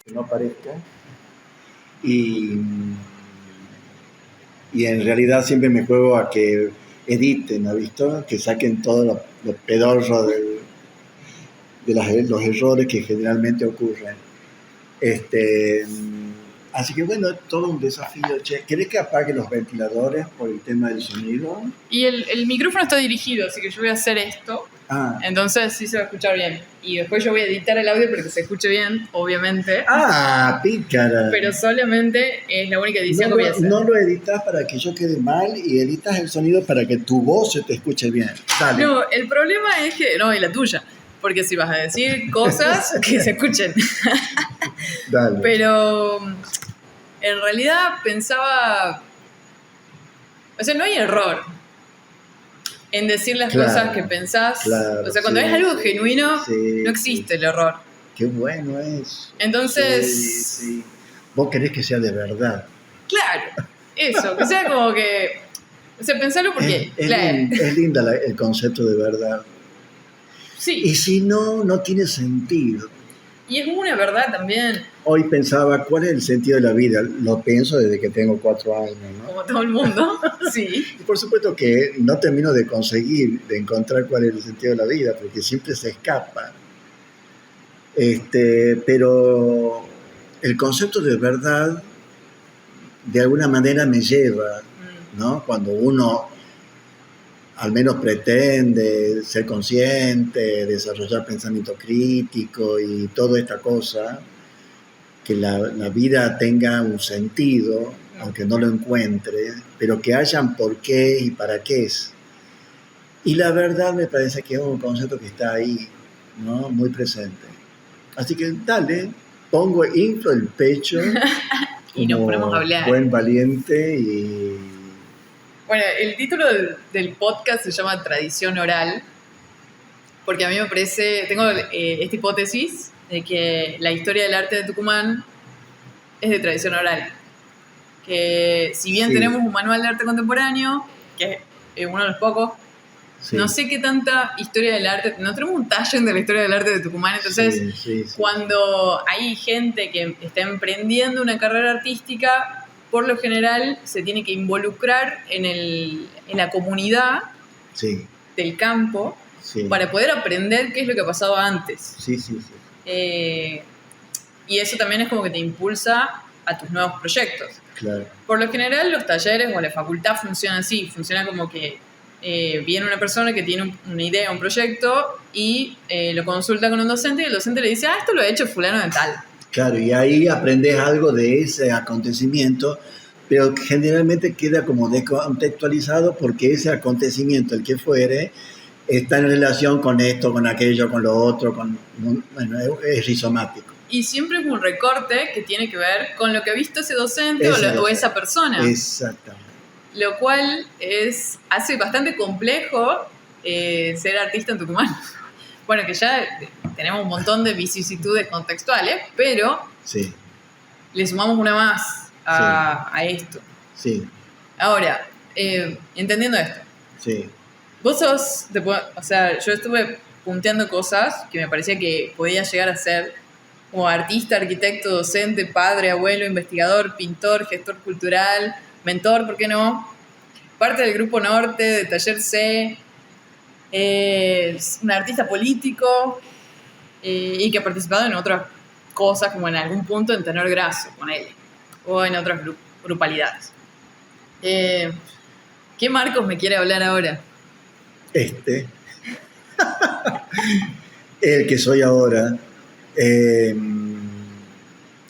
que no parezca. Y, y en realidad siempre me juego a que editen, ¿no? ¿Visto? Que saquen todos los pedorros de los errores que generalmente ocurren. Este, así que bueno, todo un desafío. Che, ¿querés que apague los ventiladores por el tema del sonido? Y el micrófono está dirigido, así que yo voy a hacer esto. Entonces sí se va a escuchar bien. Y después yo voy a editar el audio para que se escuche bien, obviamente. Pícara. Pero solamente es la única edición que voy a hacer. No lo editas para que yo quede mal y editas el sonido para que tu voz se te escuche bien. Dale. No, el problema es que... No, y la tuya. Porque si vas a decir cosas que se escuchen. Dale. Pero en realidad pensaba... O sea, no hay error en decir las cosas que pensás. O sea, cuando es algo genuino, no existe el error. Qué bueno es. Entonces... Sí. Vos querés que sea de verdad. Claro, eso, que sea como que... O sea, pensarlo porque... Es linda el concepto de verdad. Sí. Y si no, no tiene sentido. Y es una verdad también. Hoy pensaba, ¿cuál es el sentido de la vida? Lo pienso desde que tengo 4 años, ¿no? Como todo el mundo, sí. Y por supuesto que no termino de encontrar cuál es el sentido de la vida, porque siempre se escapa. Pero el concepto de verdad, de alguna manera me lleva, ¿no? Cuando uno al menos pretende ser consciente, desarrollar pensamiento crítico y toda esta cosa, que la vida tenga un sentido, aunque no lo encuentre, pero que hayan por qué y para qué es. Y la verdad me parece que es un concepto que está ahí, ¿no? Muy presente. Así que dale, inflo el pecho y nos ponemos a hablar. Buen valiente y... Bueno, el título del podcast se llama Tradición Oral, porque a mí me parece, tengo esta hipótesis de que la historia del arte de Tucumán es de tradición oral. Que si bien tenemos un manual de arte contemporáneo, que es uno de los pocos, no sé qué tanta historia del arte, no tenemos un taller de la historia del arte de Tucumán, entonces cuando hay gente que está emprendiendo una carrera artística, por lo general se tiene que involucrar en la comunidad del campo para poder aprender qué es lo que ha pasado antes. Y eso también es como que te impulsa a tus nuevos proyectos. Claro. Por lo general los talleres o la facultad funcionan así, funciona como que viene una persona que tiene una idea, un proyecto y lo consulta con un docente y el docente le dice, esto lo ha hecho fulano de tal. Claro, y ahí aprendes algo de ese acontecimiento, pero generalmente queda como descontextualizado porque ese acontecimiento, el que fuere, está en relación con esto, con aquello, con lo otro, bueno, es rizomático. Y siempre es un recorte que tiene que ver con lo que ha visto ese docente o esa persona. Exactamente. Lo cual hace bastante complejo ser artista en Tucumán. Bueno, que ya tenemos un montón de vicisitudes contextuales, pero le sumamos una más a esto. Sí. Ahora, entendiendo esto. Sí. Vos sos, o sea, yo estuve punteando cosas que me parecía que podía llegar a ser como artista, arquitecto, docente, padre, abuelo, investigador, pintor, gestor cultural, mentor, ¿por qué no? Parte del Grupo Norte, de Taller C, un artista político y que ha participado en otras cosas, como en algún punto en Tenor Grasso, con él, o en otras grupalidades. ¿Qué Marcos me quiere hablar ahora? El que soy ahora.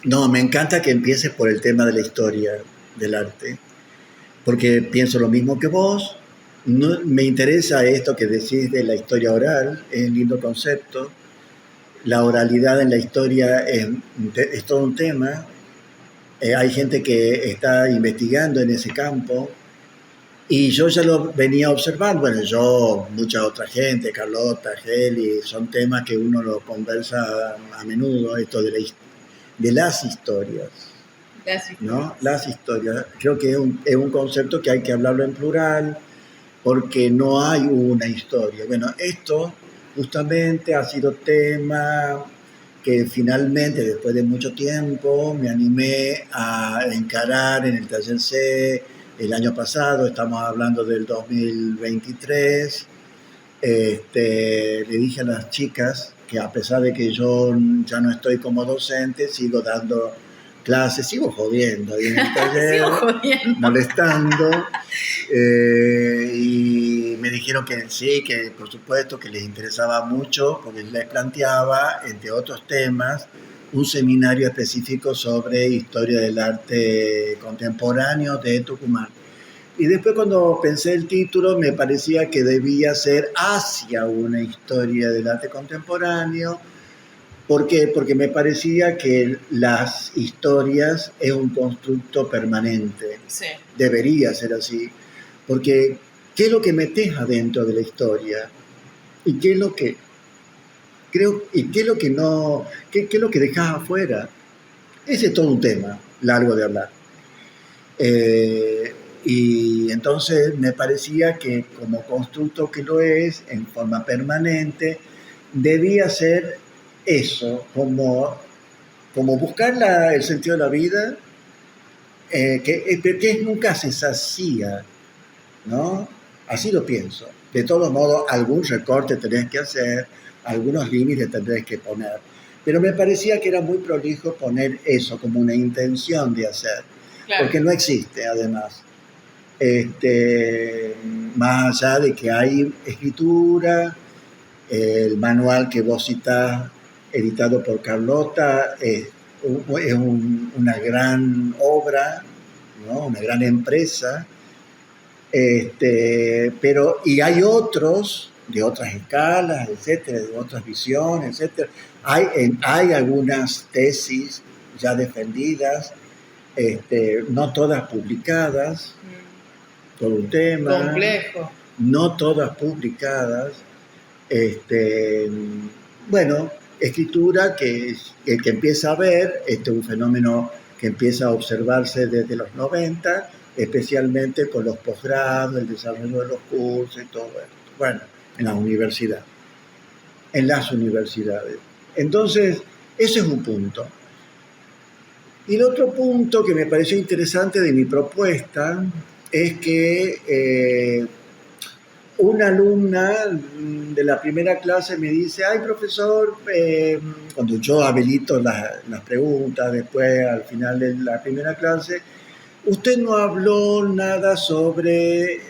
No, me encanta que empieces por el tema de la historia del arte, porque pienso lo mismo que vos. No, me interesa esto que decís de la historia oral, es un lindo concepto. La oralidad en la historia es todo un tema. Hay gente que está investigando en ese campo y yo ya lo venía observando. Bueno, yo, mucha otra gente, Carlota, Geli, son temas que uno lo conversa a menudo, esto de las historias. ¿No? Las historias. Creo que es un concepto que hay que hablarlo en plural porque no hay una historia. Bueno, esto justamente ha sido tema que finalmente, después de mucho tiempo, me animé a encarar en el taller C el año pasado, estamos hablando del 2023. Le dije a las chicas que a pesar de que yo ya no estoy como docente, sigo dando clases, sigo jodiendo ahí en el taller, sigo jodiendo, molestando, y me dijeron que sí, que por supuesto que les interesaba mucho, porque les planteaba, entre otros temas, un seminario específico sobre historia del arte contemporáneo de Tucumán. Y después cuando pensé el título me parecía que debía ser hacia una historia del arte contemporáneo. ¿Por qué? Porque me parecía que las historias es un constructo permanente. Sí. Debería ser así. Porque ¿qué es lo que metes adentro de la historia? ¿Y qué es lo que creo? ¿Y qué es lo que no? ¿Qué es lo que dejas afuera? Ese es todo un tema largo de hablar. Y entonces me parecía que como constructo que lo es, en forma permanente, debía ser eso, como buscar el sentido de la vida, que nunca se sacía, ¿no? Así lo pienso. De todos modos, algún recorte tenés que hacer, algunos límites tendrás que poner. Pero me parecía que era muy prolijo poner eso como una intención de hacer, claro, porque no existe, además. Más allá de que hay escritura, el manual que vos citás, editado por Carlota, es una gran obra, ¿no? Una gran empresa, pero y hay otros de otras escalas, etcétera, de otras visiones, etcétera. Hay algunas tesis ya defendidas, no todas publicadas, todo un tema. Complejo. No todas publicadas. Bueno, escritura que empieza a ver, un fenómeno que empieza a observarse desde los 90, especialmente con los posgrados, el desarrollo de los cursos y todo esto. Bueno, en la universidad, en las universidades. Entonces, ese es un punto. Y el otro punto que me pareció interesante de mi propuesta es que una alumna de la primera clase me dice, ay profesor, cuando yo habilito las preguntas, después al final de la primera clase, usted no habló nada sobre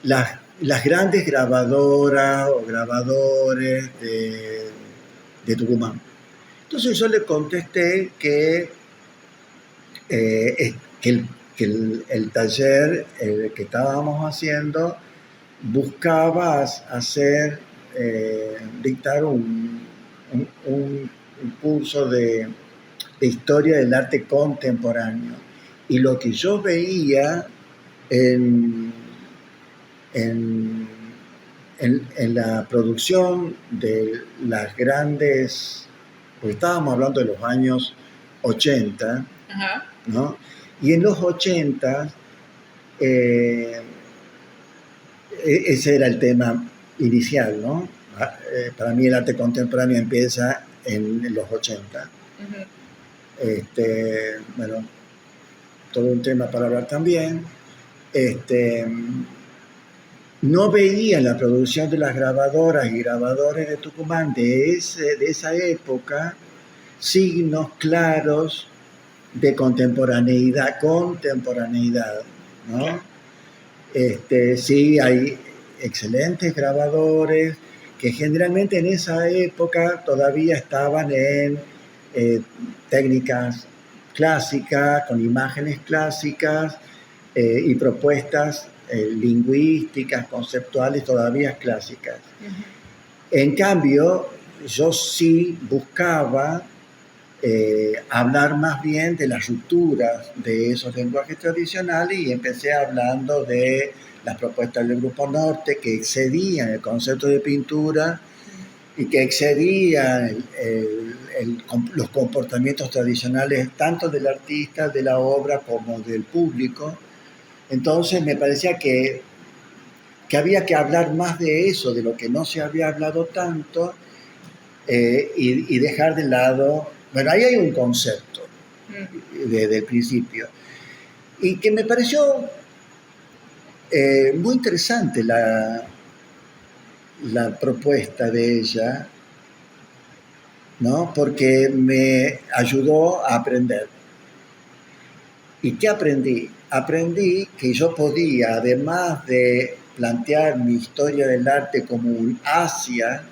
las grandes grabadoras o grabadores de Tucumán. Entonces yo le contesté que el taller que estábamos haciendo buscaba dictar un curso de historia del arte contemporáneo. Y lo que yo veía en la producción de las grandes, porque estábamos hablando de los años 80, Ajá. ¿no? Y en los 80, ese era el tema inicial, ¿no? Para mí el arte contemporáneo empieza en los 80. Uh-huh. Bueno, todo un tema para hablar también. No veía en la producción de las grabadoras y grabadores de Tucumán de esa época signos claros de contemporaneidad, ¿no? Sí, hay excelentes grabadores que generalmente en esa época todavía estaban en técnicas clásicas, con imágenes clásicas y propuestas lingüísticas, conceptuales todavía clásicas. Uh-huh. En cambio, yo sí buscaba hablar más bien de las rupturas de esos lenguajes tradicionales y empecé hablando de las propuestas del Grupo Norte que excedían el concepto de pintura y que excedían los comportamientos tradicionales tanto del artista, de la obra, como del público. Entonces me parecía que había que hablar más de eso, de lo que no se había hablado tanto, y dejar de lado, bueno, ahí hay un concepto desde el principio, y que me pareció muy interesante la propuesta de ella, ¿no? Porque me ayudó a aprender. ¿Y qué aprendí? Aprendí que yo podía, además de plantear mi historia del arte como un Asia,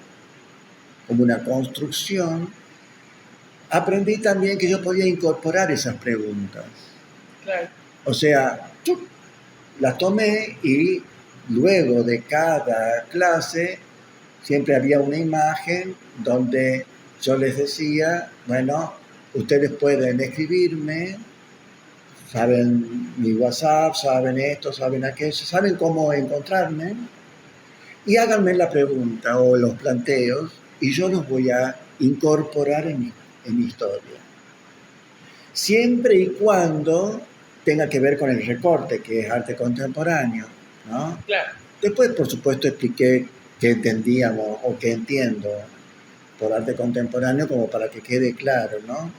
como una construcción, aprendí también que yo podía incorporar esas preguntas. Claro. O sea, las tomé y luego de cada clase siempre había una imagen donde yo les decía, bueno, ustedes pueden escribirme, saben mi WhatsApp, saben esto, saben aquello, saben cómo encontrarme y háganme la pregunta o los planteos y yo los voy a incorporar en mi historia. Siempre y cuando tenga que ver con el recorte, que es arte contemporáneo, ¿no? Claro. Después, por supuesto, expliqué qué entendíamos o qué entiendo por arte contemporáneo como para que quede claro, ¿no?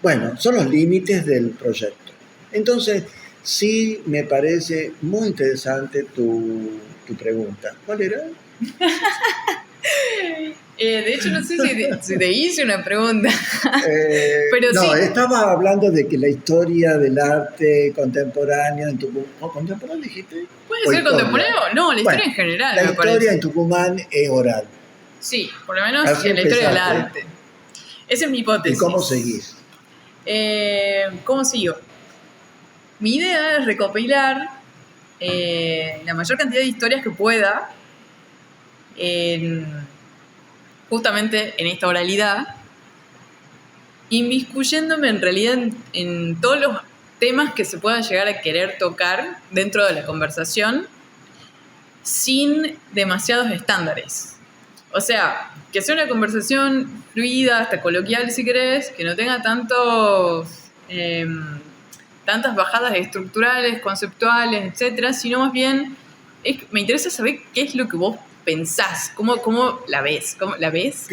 Bueno, son los límites del proyecto. Entonces, sí me parece muy interesante tu pregunta. ¿Cuál era? De hecho, no sé si te hice una pregunta. Pero no, sí. estaba hablando de que la historia del arte contemporáneo en Tucumán... ¿Contemporáneo dijiste? ¿Puede ser contemporáneo? No, la historia en general, la me historia parece. en Tucumán es oral. Sí, por lo menos Así en la historia del empezaste. arte. Esa es mi hipótesis. ¿Y cómo seguís? ¿Cómo sigo? Mi idea es recopilar la mayor cantidad de historias que pueda justamente en esta oralidad, inmiscuyéndome en realidad en todos los temas que se puedan llegar a querer tocar dentro de la conversación sin demasiados estándares. O sea, que sea una conversación fluida, hasta coloquial si querés, que no tenga tantas bajadas estructurales, conceptuales, etcétera, sino más bien me interesa saber qué es lo que vos pensás, cómo la ves, cómo la ves,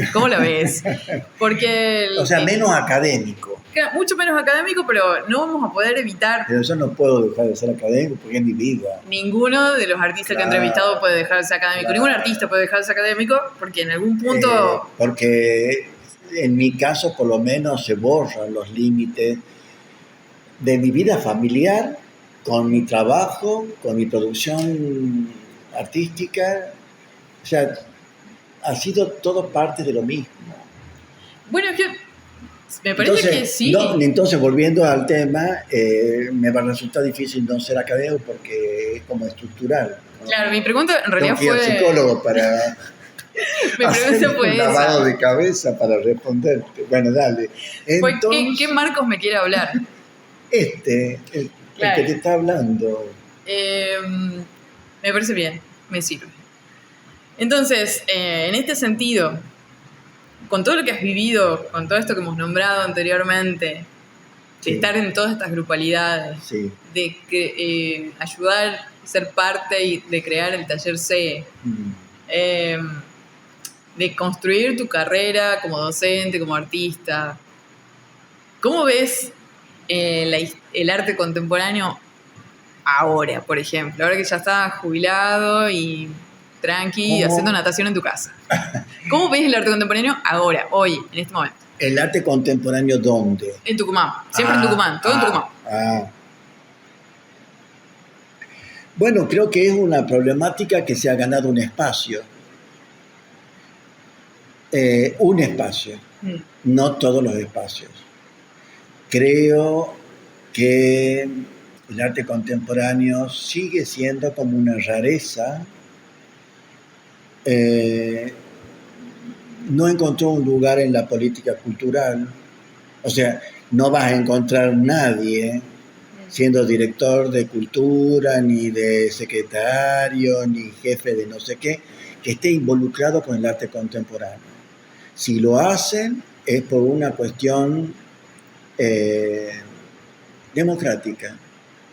porque o sea, menos académico. Mucho menos académico, pero no vamos a poder evitar. Pero yo no puedo dejar de ser académico porque es mi vida. Ninguno de los artistas que he entrevistado puede dejar de ser académico. Ningún artista puede dejar de ser académico porque en algún punto... porque en mi caso, por lo menos, se borran los límites de mi vida familiar con mi trabajo, con mi producción artística. O sea, ha sido todo parte de lo mismo. Bueno, es que me parece que sí. Entonces, volviendo al tema, me va a resultar difícil no ser académico porque es como estructural, ¿no? Claro, mi pregunta en realidad fue... al psicólogo para hacer un lavado de cabeza para responderte. Bueno, dale. Entonces, ¿Qué Marcos me quiere hablar? El que te está hablando. Me parece bien, me sirve. Entonces, en este sentido, con todo lo que has vivido, con todo esto que hemos nombrado anteriormente, de estar en todas estas grupalidades, de ayudar, ser parte y de crear el Taller C, de construir tu carrera como docente, como artista, ¿cómo ves el arte contemporáneo ahora, por ejemplo? Ahora que ya estás jubilado y tranqui, haciendo natación en tu casa. ¿Cómo ves el arte contemporáneo ahora, hoy, en este momento? ¿El arte contemporáneo dónde? En Tucumán, siempre en Tucumán, todo en Tucumán. Bueno, creo que es una problemática que se ha ganado un espacio. No todos los espacios. Creo que el arte contemporáneo sigue siendo como una rareza. No encontró un lugar en la política cultural. O sea, no vas a encontrar nadie siendo director de cultura, ni de secretario, ni jefe de no sé qué, que esté involucrado con el arte contemporáneo. Si lo hacen es por una cuestión democrática.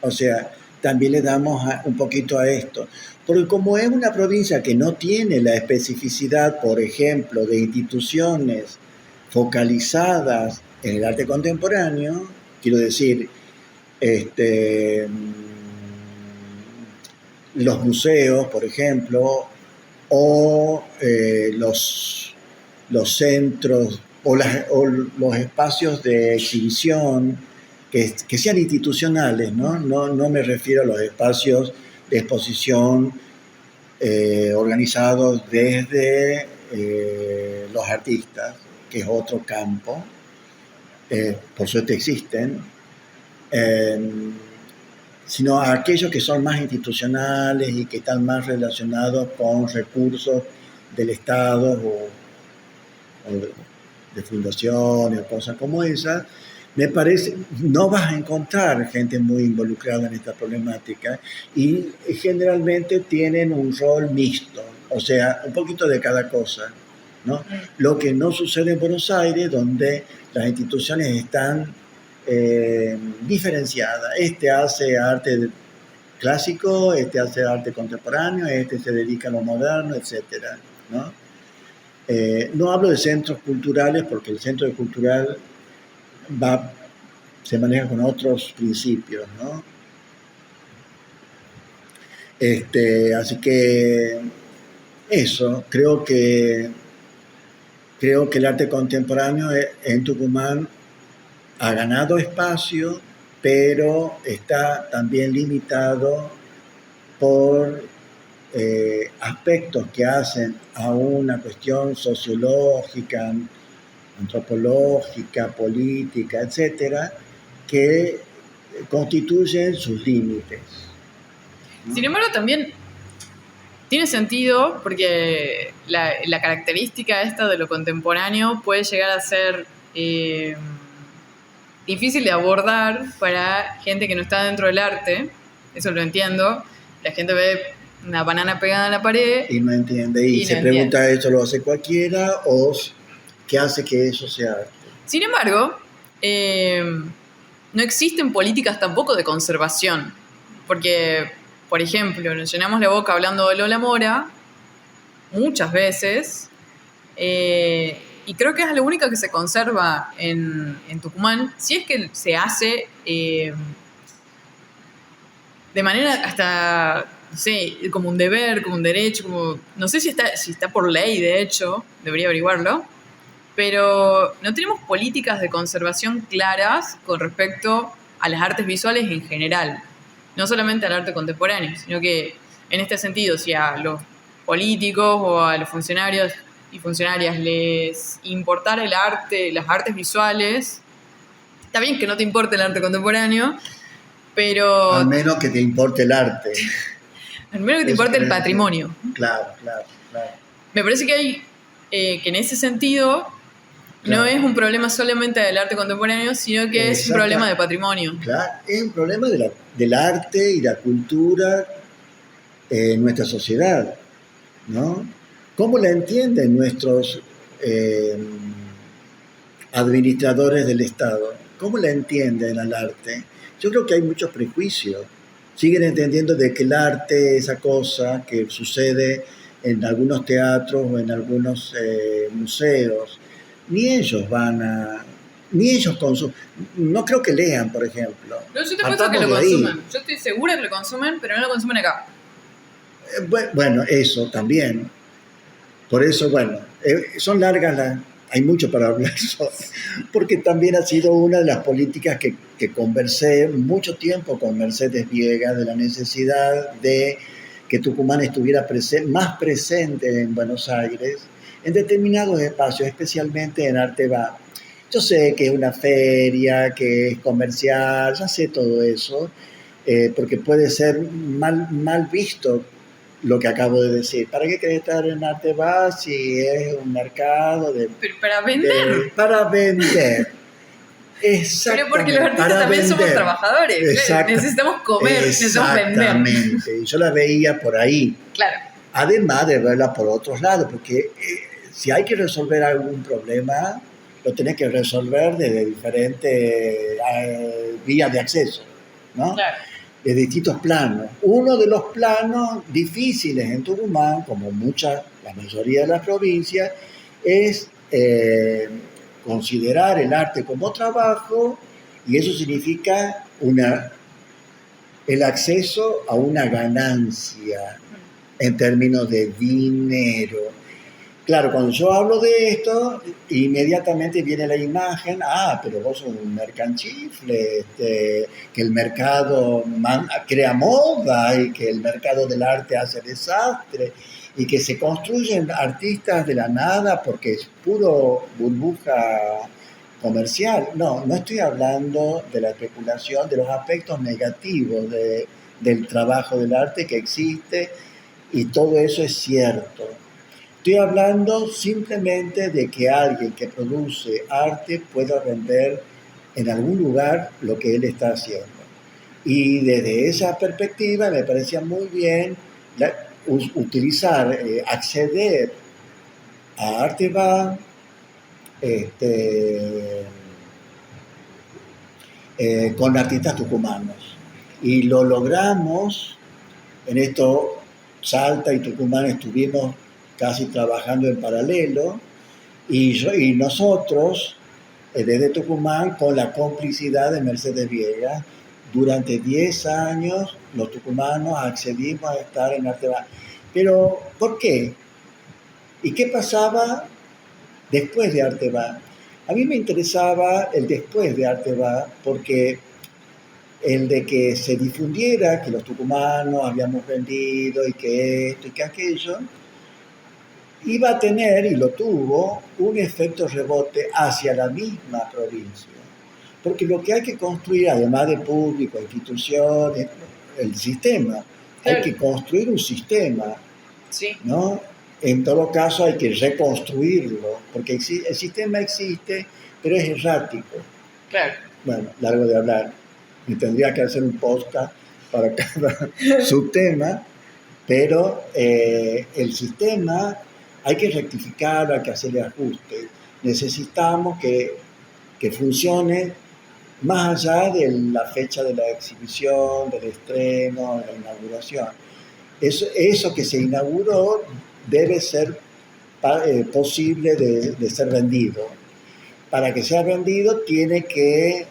O sea, también le damos un poquito a esto. Porque como es una provincia que no tiene la especificidad, por ejemplo, de instituciones focalizadas en el arte contemporáneo, quiero decir, los museos, por ejemplo, o los centros o los espacios de exhibición que sean institucionales, ¿no? No me refiero a los espacios de exposición organizados desde los artistas, que es otro campo, por suerte existen, sino a aquellos que son más institucionales y que están más relacionados con recursos del Estado o de fundaciones o cosas como esas. Me parece, no vas a encontrar gente muy involucrada en esta problemática y generalmente tienen un rol mixto, o sea, un poquito de cada cosa, ¿no? Lo que no sucede en Buenos Aires, donde las instituciones están diferenciadas. Este hace arte clásico, este hace arte contemporáneo, este se dedica a lo moderno, etcétera, ¿no? No hablo de centros culturales porque el centro cultural se maneja con otros principios, ¿no? Así que eso, creo que el arte contemporáneo en Tucumán ha ganado espacio, pero está también limitado por aspectos que hacen a una cuestión sociológica, antropológica, política, etcétera, que constituyen sus límites, ¿no? Sin embargo, también tiene sentido porque la característica esta de lo contemporáneo puede llegar a ser difícil de abordar para gente que no está dentro del arte. Eso lo entiendo. La gente ve una banana pegada en la pared y no entiende, y se pregunta, ¿eso lo hace cualquiera o qué hace que eso sea arte? Sin embargo, no existen políticas tampoco de conservación, porque, por ejemplo, nos llenamos la boca hablando de Lola Mora muchas veces, y creo que es la única que se conserva en Tucumán, si es que se hace de manera hasta, no sé, como un deber, como un derecho, como, no sé si está por ley, de hecho, debería averiguarlo, pero no tenemos políticas de conservación claras con respecto a las artes visuales en general, no solamente al arte contemporáneo, sino que en este sentido, si a los políticos o a los funcionarios y funcionarias les importara el arte, las artes visuales, está bien que no te importe el arte contemporáneo, pero... Al menos que te importe el arte. Al menos que te importe el patrimonio. Claro. Me parece que hay, que en ese sentido, claro, no es un problema solamente del arte contemporáneo, sino que es un problema de patrimonio. Claro, es un problema del arte y la cultura en nuestra sociedad, ¿no? ¿Cómo la entienden nuestros administradores del Estado? ¿Cómo la entienden al arte? Yo creo que hay muchos prejuicios. Siguen entendiendo de que el arte es esa cosa que sucede en algunos teatros o en algunos museos. Ni ellos consumen. No creo que lean, por ejemplo. No, yo te apuesto que lo consumen. Yo estoy segura que lo consumen, pero no lo consumen acá. Bueno, eso también. Por eso, bueno, son largas hay mucho para hablar porque también ha sido una de las políticas que conversé mucho tiempo con Mercedes Viegas, de la necesidad de que Tucumán estuviera más presente en Buenos Aires, en determinados espacios, especialmente en Arteba. Yo sé que es una feria, que es comercial, ya sé todo eso, porque puede ser mal visto lo que acabo de decir. ¿Para qué querés estar en Arteba si es un mercado de... Pero para vender. Para vender. Exactamente. Pero porque los artistas también somos trabajadores. Necesitamos comer, necesitamos vender. Exactamente. Yo la veía por ahí. Claro. Además de verla por otros lados, porque si hay que resolver algún problema, lo tenés que resolver desde diferentes vías de acceso, ¿no? Claro. de distintos planos. Uno de los planos difíciles en Tucumán, como la mayoría de las provincias, es considerar el arte como trabajo, y eso significa el acceso a una ganancia en términos de dinero. Claro, cuando yo hablo de esto, inmediatamente viene la imagen, pero vos sos un mercanchifle, que el mercado crea moda y que el mercado del arte hace desastre y que se construyen artistas de la nada porque es puro burbuja comercial. No, no estoy hablando de la especulación, de los aspectos negativos del trabajo del arte que existe, y todo eso es cierto. Estoy hablando simplemente de que alguien que produce arte pueda vender en algún lugar lo que él está haciendo. Y desde esa perspectiva me parecía muy bien utilizar, acceder a Arteba con artistas tucumanos. Y lo logramos. En esto Salta y Tucumán estuvimos casi trabajando en paralelo, y nosotros, desde Tucumán, con la complicidad de Mercedes Viegas, durante 10 años los tucumanos accedimos a estar en Arteba. Pero, ¿por qué? ¿Y qué pasaba después de Arteba? A mí me interesaba el después de Arteba, porque el de que se difundiera que los tucumanos habíamos vendido y que esto y que aquello, iba a tener, y lo tuvo, un efecto rebote hacia la misma provincia. Porque lo que hay que construir, además de público, instituciones, el sistema, hay que construir un sistema, ¿no? En todo caso hay que reconstruirlo, porque el sistema existe, pero es errático. Claro. Bueno, largo de hablar. Me tendría que hacer un podcast para cada subtema, pero el sistema hay que rectificarlo, hay que hacerle ajustes. Necesitamos que funcione más allá de la fecha de la exhibición, del estreno, de la inauguración. Eso que se inauguró debe ser posible de ser vendido. Para que sea vendido tiene que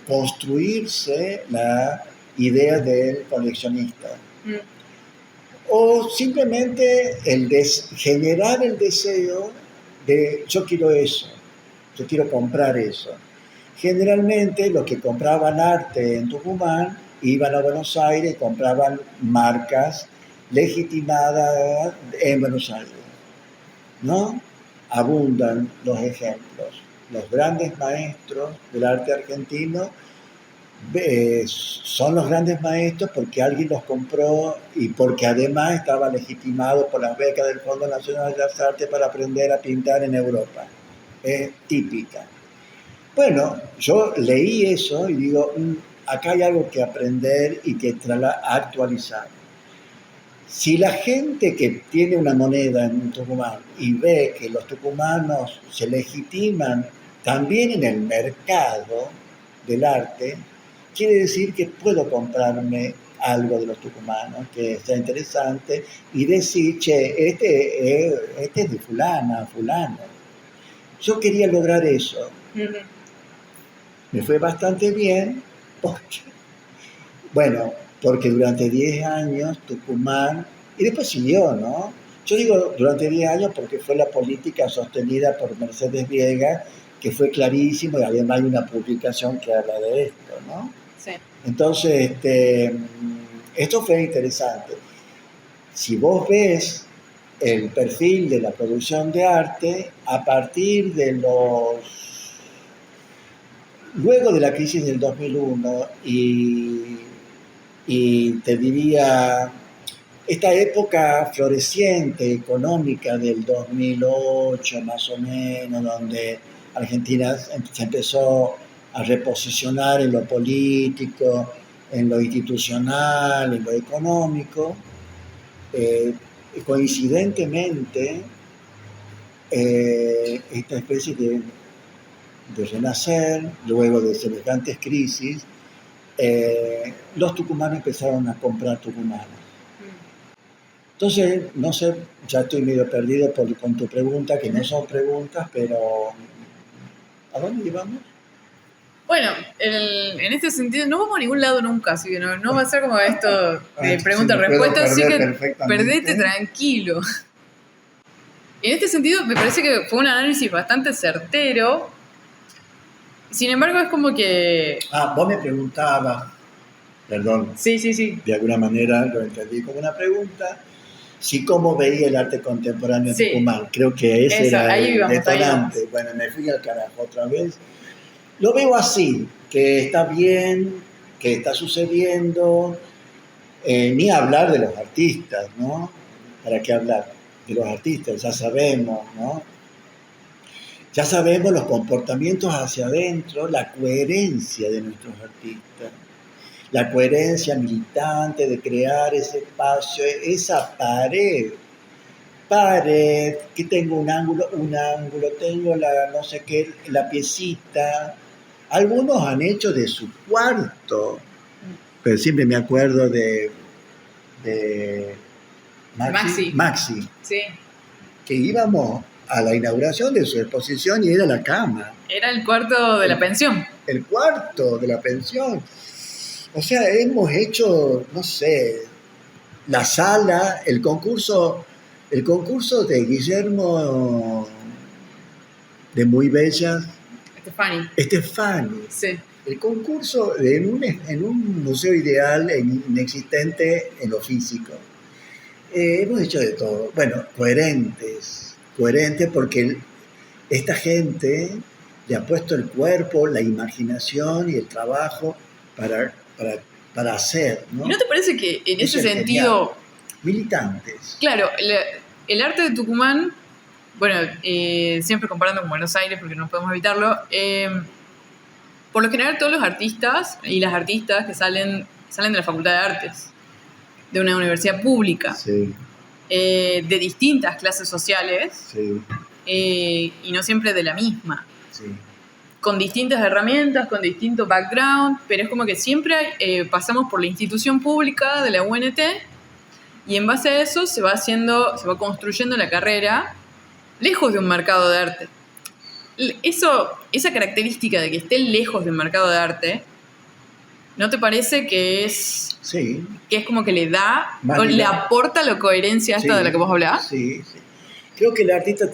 construirse la idea del coleccionista. O simplemente generar el deseo de yo quiero eso, yo quiero comprar eso. Generalmente los que compraban arte en Tucumán iban a Buenos Aires y compraban marcas legitimadas en Buenos Aires, ¿no? Abundan los ejemplos. Los grandes maestros del arte argentino son los grandes maestros porque alguien los compró y porque además estaba legitimado por las becas del Fondo Nacional de las Artes para aprender a pintar en Europa. Es típica. Bueno, yo leí eso y digo, acá hay algo que aprender y que actualizar. Si la gente que tiene una moneda en Tucumán y ve que los tucumanos se legitiman también en el mercado del arte, quiere decir que puedo comprarme algo de los tucumanos que está interesante y decir, che, este es de fulano. Yo quería lograr eso. Me fue bastante bien porque durante 10 años Tucumán, y después siguió, ¿no? Yo digo durante 10 años porque fue la política sostenida por Mercedes Viegas, que fue clarísimo, y además hay una publicación que habla de esto, ¿no? Sí. Entonces, esto fue interesante. Si vos ves el perfil de la producción de arte, a partir de luego de la crisis del 2001 y te diría, esta época floreciente económica del 2008 más o menos, donde Argentina se empezó a reposicionar en lo político, en lo institucional, en lo económico, coincidentemente esta especie de renacer luego de semejantes crisis los tucumanos empezaron a comprar tucumanos. Entonces, no sé, ya estoy medio perdido con tu pregunta, que no son preguntas, pero ¿a dónde íbamos? Bueno, en este sentido, no vamos a ningún lado nunca, así que no va a ser como esto de pregunta-respuesta, así que perdete tranquilo. En este sentido, me parece que fue un análisis bastante certero. Sin embargo, es como que... Vos me preguntabas, perdón, sí. De alguna manera lo entendí como una pregunta, si cómo veía el arte contemporáneo en Tucumán. Creo que ese era el detonante. Bueno, me fui al carajo otra vez. Lo veo así, que está bien, que está sucediendo, ni hablar de los artistas, ¿no? ¿Para qué hablar de los artistas? Ya sabemos, ¿no? Ya sabemos los comportamientos hacia adentro, la coherencia de nuestros artistas, la coherencia militante de crear ese espacio, esa pared, que tengo un ángulo, tengo la no sé qué, la piecita. Algunos han hecho de su cuarto, pero siempre me acuerdo de Maxi, sí. Que íbamos a la inauguración de su exposición y era la cama. Era el cuarto de la pensión. El cuarto de la pensión. O sea, hemos hecho, no sé, la sala, el concurso de Guillermo de Muy Bellas. Estefani. Sí. El concurso en un museo ideal inexistente en lo físico. Hemos hecho de todo. Bueno, coherentes porque esta gente le ha puesto el cuerpo, la imaginación y el trabajo para hacer, ¿no? ¿Y no te parece que en ese sentido... Genial. Militantes. Claro, el arte de Tucumán, bueno, siempre comparando con Buenos Aires, porque no podemos evitarlo, por lo general todos los artistas y las artistas que salen de la Facultad de Artes, de una universidad pública, sí. De distintas clases sociales, sí. Y no siempre de la misma. Sí. Con distintas herramientas, con distinto background, pero es como que siempre pasamos por la institución pública de la UNT y en base a eso se va construyendo la carrera lejos de un mercado de arte. Esa característica de que esté lejos del mercado de arte, ¿no te parece que es, sí. que es como que le aporta la coherencia esta de la que vos hablabas? Sí. Creo que el artista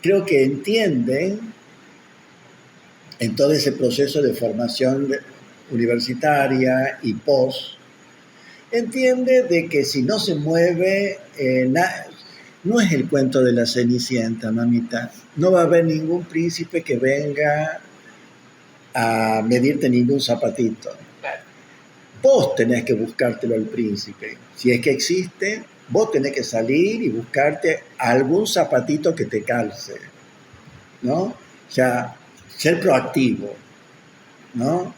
creo que entiende en todo ese proceso de formación universitaria y post, entiende de que si no se mueve, no es el cuento de la Cenicienta, mamita. No va a haber ningún príncipe que venga a medirte ningún zapatito. Claro. Vos tenés que buscártelo al príncipe. Si es que existe, vos tenés que salir y buscarte algún zapatito que te calce, ¿no? O sea, ser proactivo, ¿no?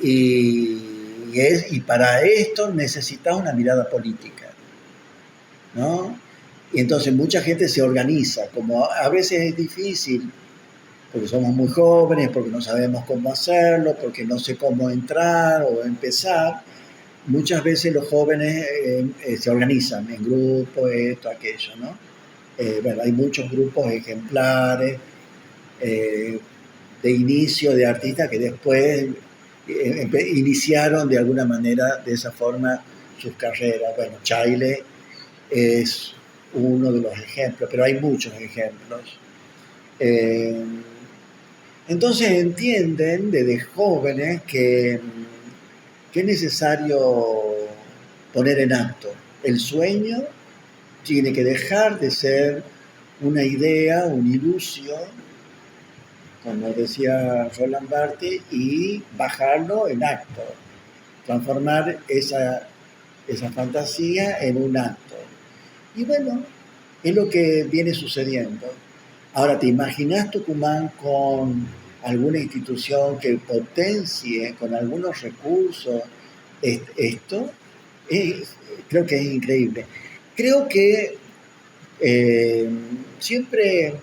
Y para esto necesitas una mirada política, ¿no? Y entonces mucha gente se organiza, como a veces es difícil, porque somos muy jóvenes, porque no sabemos cómo hacerlo, porque no sé cómo entrar o empezar. Muchas veces los jóvenes se organizan en grupos, esto, aquello, ¿no? Bueno, hay muchos grupos ejemplares de inicio de artistas que después iniciaron de alguna manera, de esa forma, sus carreras. Bueno, Chaile es uno de los ejemplos, pero hay muchos ejemplos. Entonces entienden desde jóvenes que es necesario poner en acto. El sueño tiene que dejar de ser una idea, una ilusión, como decía Roland Barthes, y bajarlo en acto, transformar esa fantasía en un acto. Y bueno, es lo que viene sucediendo. Ahora, ¿te imaginas Tucumán con alguna institución que potencie con algunos recursos esto? Creo que es increíble. Creo que siempre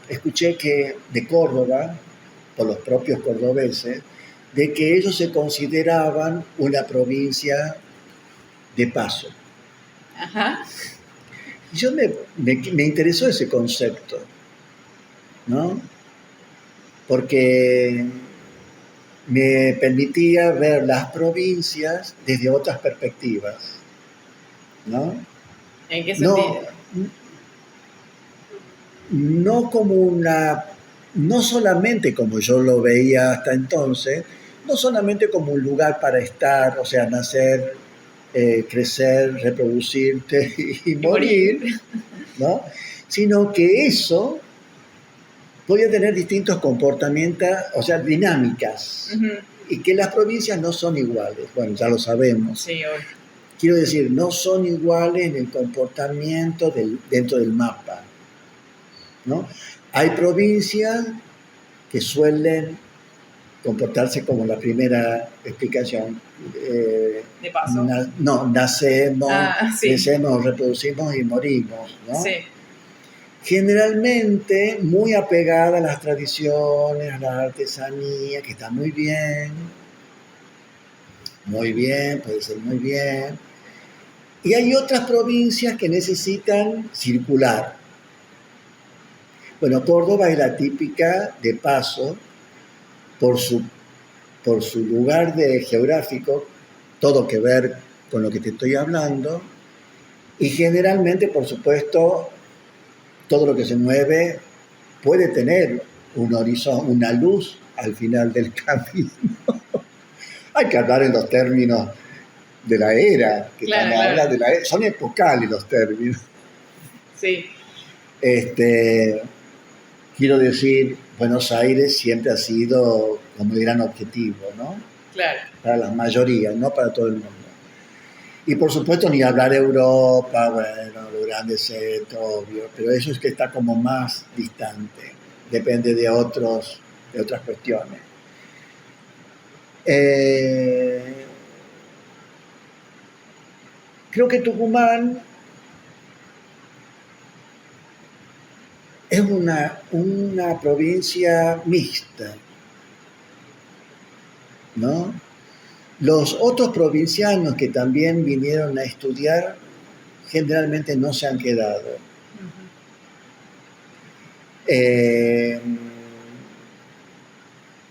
escuché que de Córdoba, por los propios cordobeses, de que ellos se consideraban una provincia de paso. Ajá. Y yo me interesó ese concepto, ¿no? Porque me permitía ver las provincias desde otras perspectivas, ¿no? ¿En qué No, sentido? no como no solamente como yo lo veía hasta entonces, no solamente como un lugar para estar, o sea, nacer, crecer, reproducirte y morir, ¿no? Sino que eso podía tener distintos comportamientos, o sea, dinámicas, y que las provincias no son iguales. Bueno, ya lo sabemos. Sí, obvio. Quiero decir, no son iguales en el comportamiento dentro del mapa, ¿no? Hay provincias que suelen comportarse como la primera explicación. De paso. Nacemos, Sí. crecemos, reproducimos y morimos, ¿no? Sí. Generalmente muy apegada a las tradiciones, a la artesanía, que está muy bien, puede ser muy bien. Y hay otras provincias que necesitan circular. Bueno, Córdoba es la típica de paso por su lugar geográfico, todo que ver con lo que te estoy hablando, y generalmente, por supuesto, todo lo que se mueve puede tener un horizonte, una luz al final del camino. Hay que hablar en los términos de la era, que Claro, cuando habla de la era, son epocales los términos. Sí. Quiero decir, Buenos Aires siempre ha sido como el gran objetivo, ¿no? Claro. Para la mayoría, no para todo el mundo. Y por supuesto ni hablar de Europa, bueno, los grandes centros, obvio, pero eso es que está como más distante, depende de otras cuestiones. Creo que Tucumán es una provincia mixta, ¿no? Los otros provincianos que también vinieron a estudiar generalmente no se han quedado.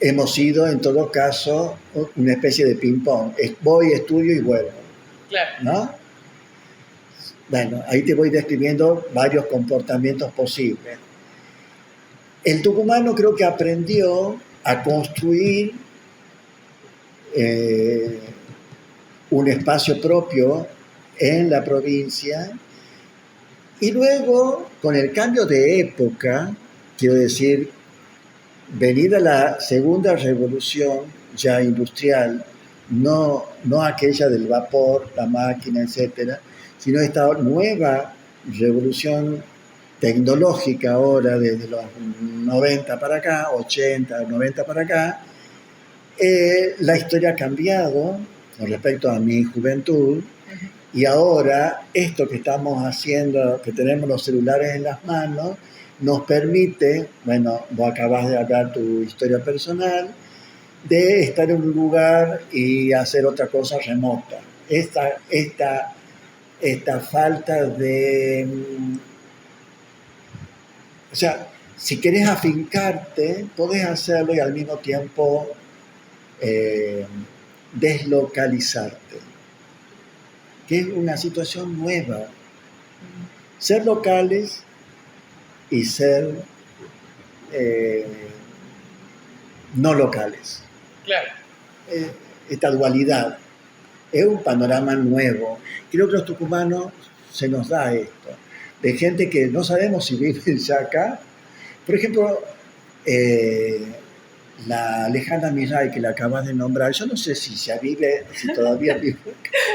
Hemos sido, en todo caso, una especie de ping-pong. Voy, estudio y vuelvo. Claro. ¿No? Bueno, ahí te voy describiendo varios comportamientos posibles. El tucumano creo que aprendió a construir un espacio propio en la provincia y luego, con el cambio de época, quiero decir, venida la segunda revolución ya industrial, no aquella del vapor, la máquina, etcétera, sino esta nueva revolución tecnológica ahora, desde los 90 para acá, 80, 90 para acá, la historia ha cambiado con respecto a mi juventud, y ahora esto que estamos haciendo, que tenemos los celulares en las manos, nos permite, bueno, vos acabas de hablar tu historia personal, de estar en un lugar y hacer otra cosa remota. Esta falta de... O sea, si querés afincarte, podés hacerlo y al mismo tiempo deslocalizarte, que es una situación nueva. Ser locales y ser no locales. Claro. Esta dualidad es un panorama nuevo. Creo que los tucumanos se nos da esto, de gente que no sabemos si viven ya acá. Por ejemplo, la Alejandra Miray, que la acabas de nombrar, yo no sé si ya vive, si todavía vive,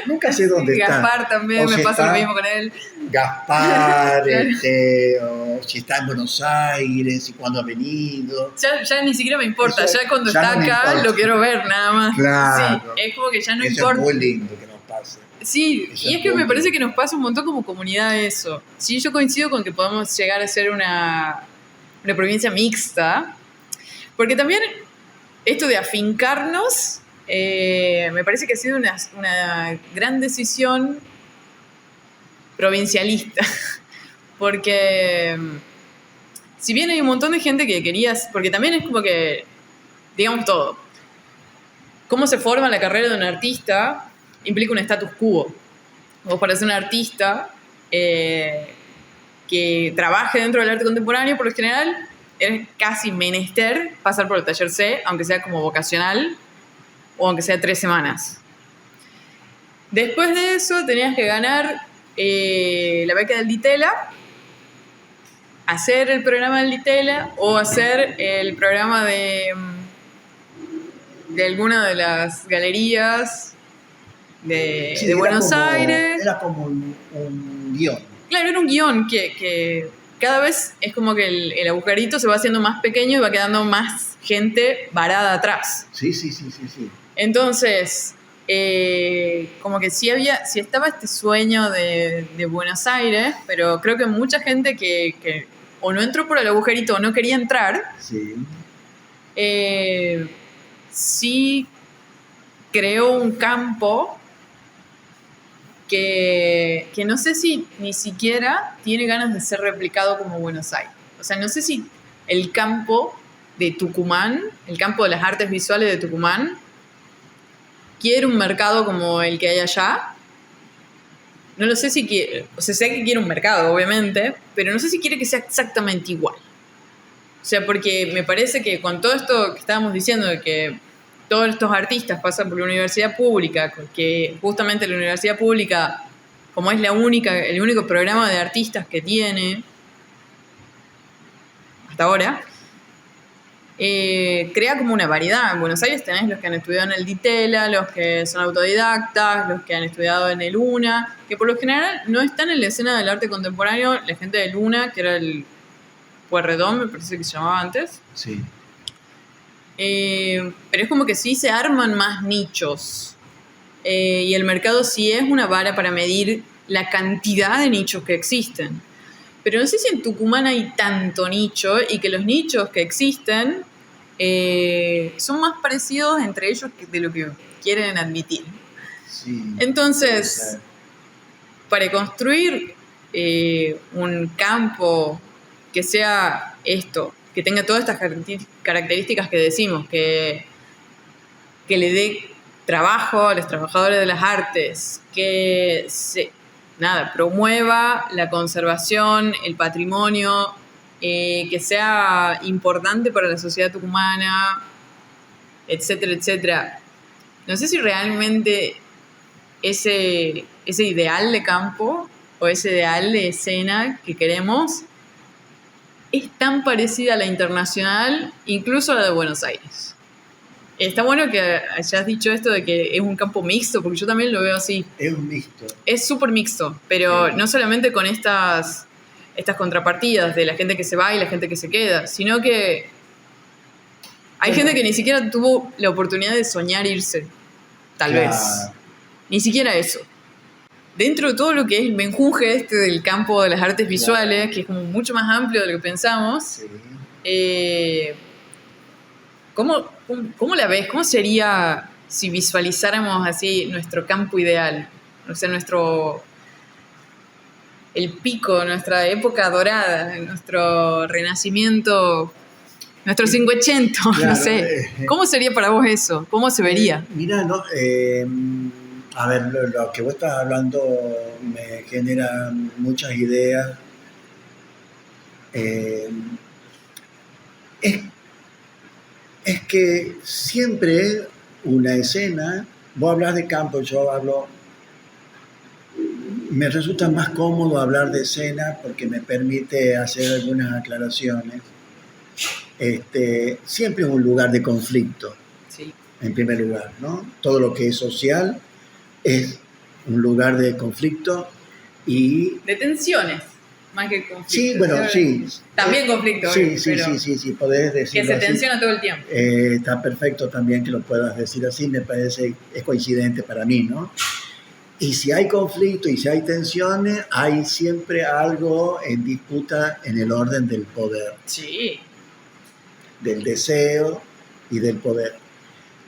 nunca sé dónde está. Gaspar también, o me si pasa está lo mismo con él. Gaspar, Claro. o si está en Buenos Aires y cuándo ha venido. Ya ni siquiera me importa, Eso, ya cuando ya está no me acá importa. lo quiero ver nada más. Claro. Sí, es como que ya no Eso importa. es muy lindo que nos pase. Sí, Eso y es que muy me parece lindo. que nos pasa un montón como comunidad eso. Sí, yo coincido con que podemos llegar a ser una provincia mixta, porque también esto de afincarnos, me parece que ha sido una gran decisión provincialista, porque si bien hay un montón de gente que quería, porque también es como que, digamos todo, cómo se forma la carrera de un artista implica un status quo. Vos para ser un artista que trabaje dentro del arte contemporáneo, por lo general, es casi menester pasar por el taller C, aunque sea como vocacional, o aunque sea 3 semanas. Después de eso tenías que ganar la beca del Ditela, hacer el programa del Ditela o hacer el programa de alguna de las galerías de Buenos Aires. Era como un guión. Claro, era un guión que cada vez es como que el agujerito se va haciendo más pequeño y va quedando más gente varada atrás. Sí. Entonces, como que sí estaba este sueño de Buenos Aires, pero creo que mucha gente que o no entró por el agujerito o no quería entrar, sí creó un campo que no sé si ni siquiera tiene ganas de ser replicado como Buenos Aires. O sea, no sé si el campo de Tucumán, el campo de las artes visuales de Tucumán, quiere un mercado como el que hay allá. No lo sé si quiere, o sea, sé que quiere un mercado, obviamente, pero no sé si quiere que sea exactamente igual. O sea, porque me parece que con todo esto que estábamos diciendo, de que todos estos artistas pasan por la universidad pública, que justamente la universidad pública, como es el único programa de artistas que tiene hasta ahora, crea como una variedad. En Buenos Aires tenés los que han estudiado en el Ditela, los que son autodidactas, los que han estudiado en el UNA, que por lo general no están en la escena del arte contemporáneo. La gente del UNA, que era el Pueyrredón, me parece que se llamaba antes. Sí. Pero es como que sí se arman más nichos. Y el mercado sí es una vara para medir la cantidad de nichos que existen. Pero no sé si en Tucumán hay tanto nicho y que los nichos que existen son más parecidos entre ellos de lo que quieren admitir. Sí. Entonces, para construir un campo que sea esto, que tenga todas estas características que decimos, que le dé trabajo a los trabajadores de las artes, que promueva la conservación, el patrimonio, que sea importante para la sociedad tucumana, etcétera, etcétera. No sé si realmente ese ideal de campo o ese ideal de escena que queremos es tan parecida a la internacional, incluso a la de Buenos Aires. Está bueno que hayas dicho esto de que es un campo mixto, porque yo también lo veo así. Es un mixto. Es súper mixto, pero sí. No solamente con estas contrapartidas de la gente que se va y la gente que se queda, sino que hay gente que ni siquiera tuvo la oportunidad de soñar irse, tal vez. Ni siquiera eso. Dentro de todo lo que es el menjunje del campo de las artes visuales, que es como mucho más amplio de lo que pensamos, ¿cómo la ves? ¿Cómo sería si visualizáramos así nuestro campo ideal? O sea, el pico, nuestra época dorada, nuestro renacimiento, nuestro 580, no sé. ¿Cómo sería para vos eso? ¿Cómo se vería? Mira, no, a ver, lo que vos estás hablando me genera muchas ideas. Es que siempre una escena, vos hablas de campo, yo hablo, me resulta más cómodo hablar de escena porque me permite hacer algunas aclaraciones. Siempre es un lugar de conflicto, sí. En primer lugar, ¿no? Todo lo que es social es un lugar de conflicto y... de tensiones, más que conflicto. Sí, bueno, sí. También conflicto. Sí, podés decirlo que se tensiona todo el tiempo. Está perfecto también que lo puedas decir así, me parece, es coincidente para mí, ¿no? Y si hay conflicto y si hay tensiones, hay siempre algo en disputa en el orden del poder. Sí. Del deseo y del poder.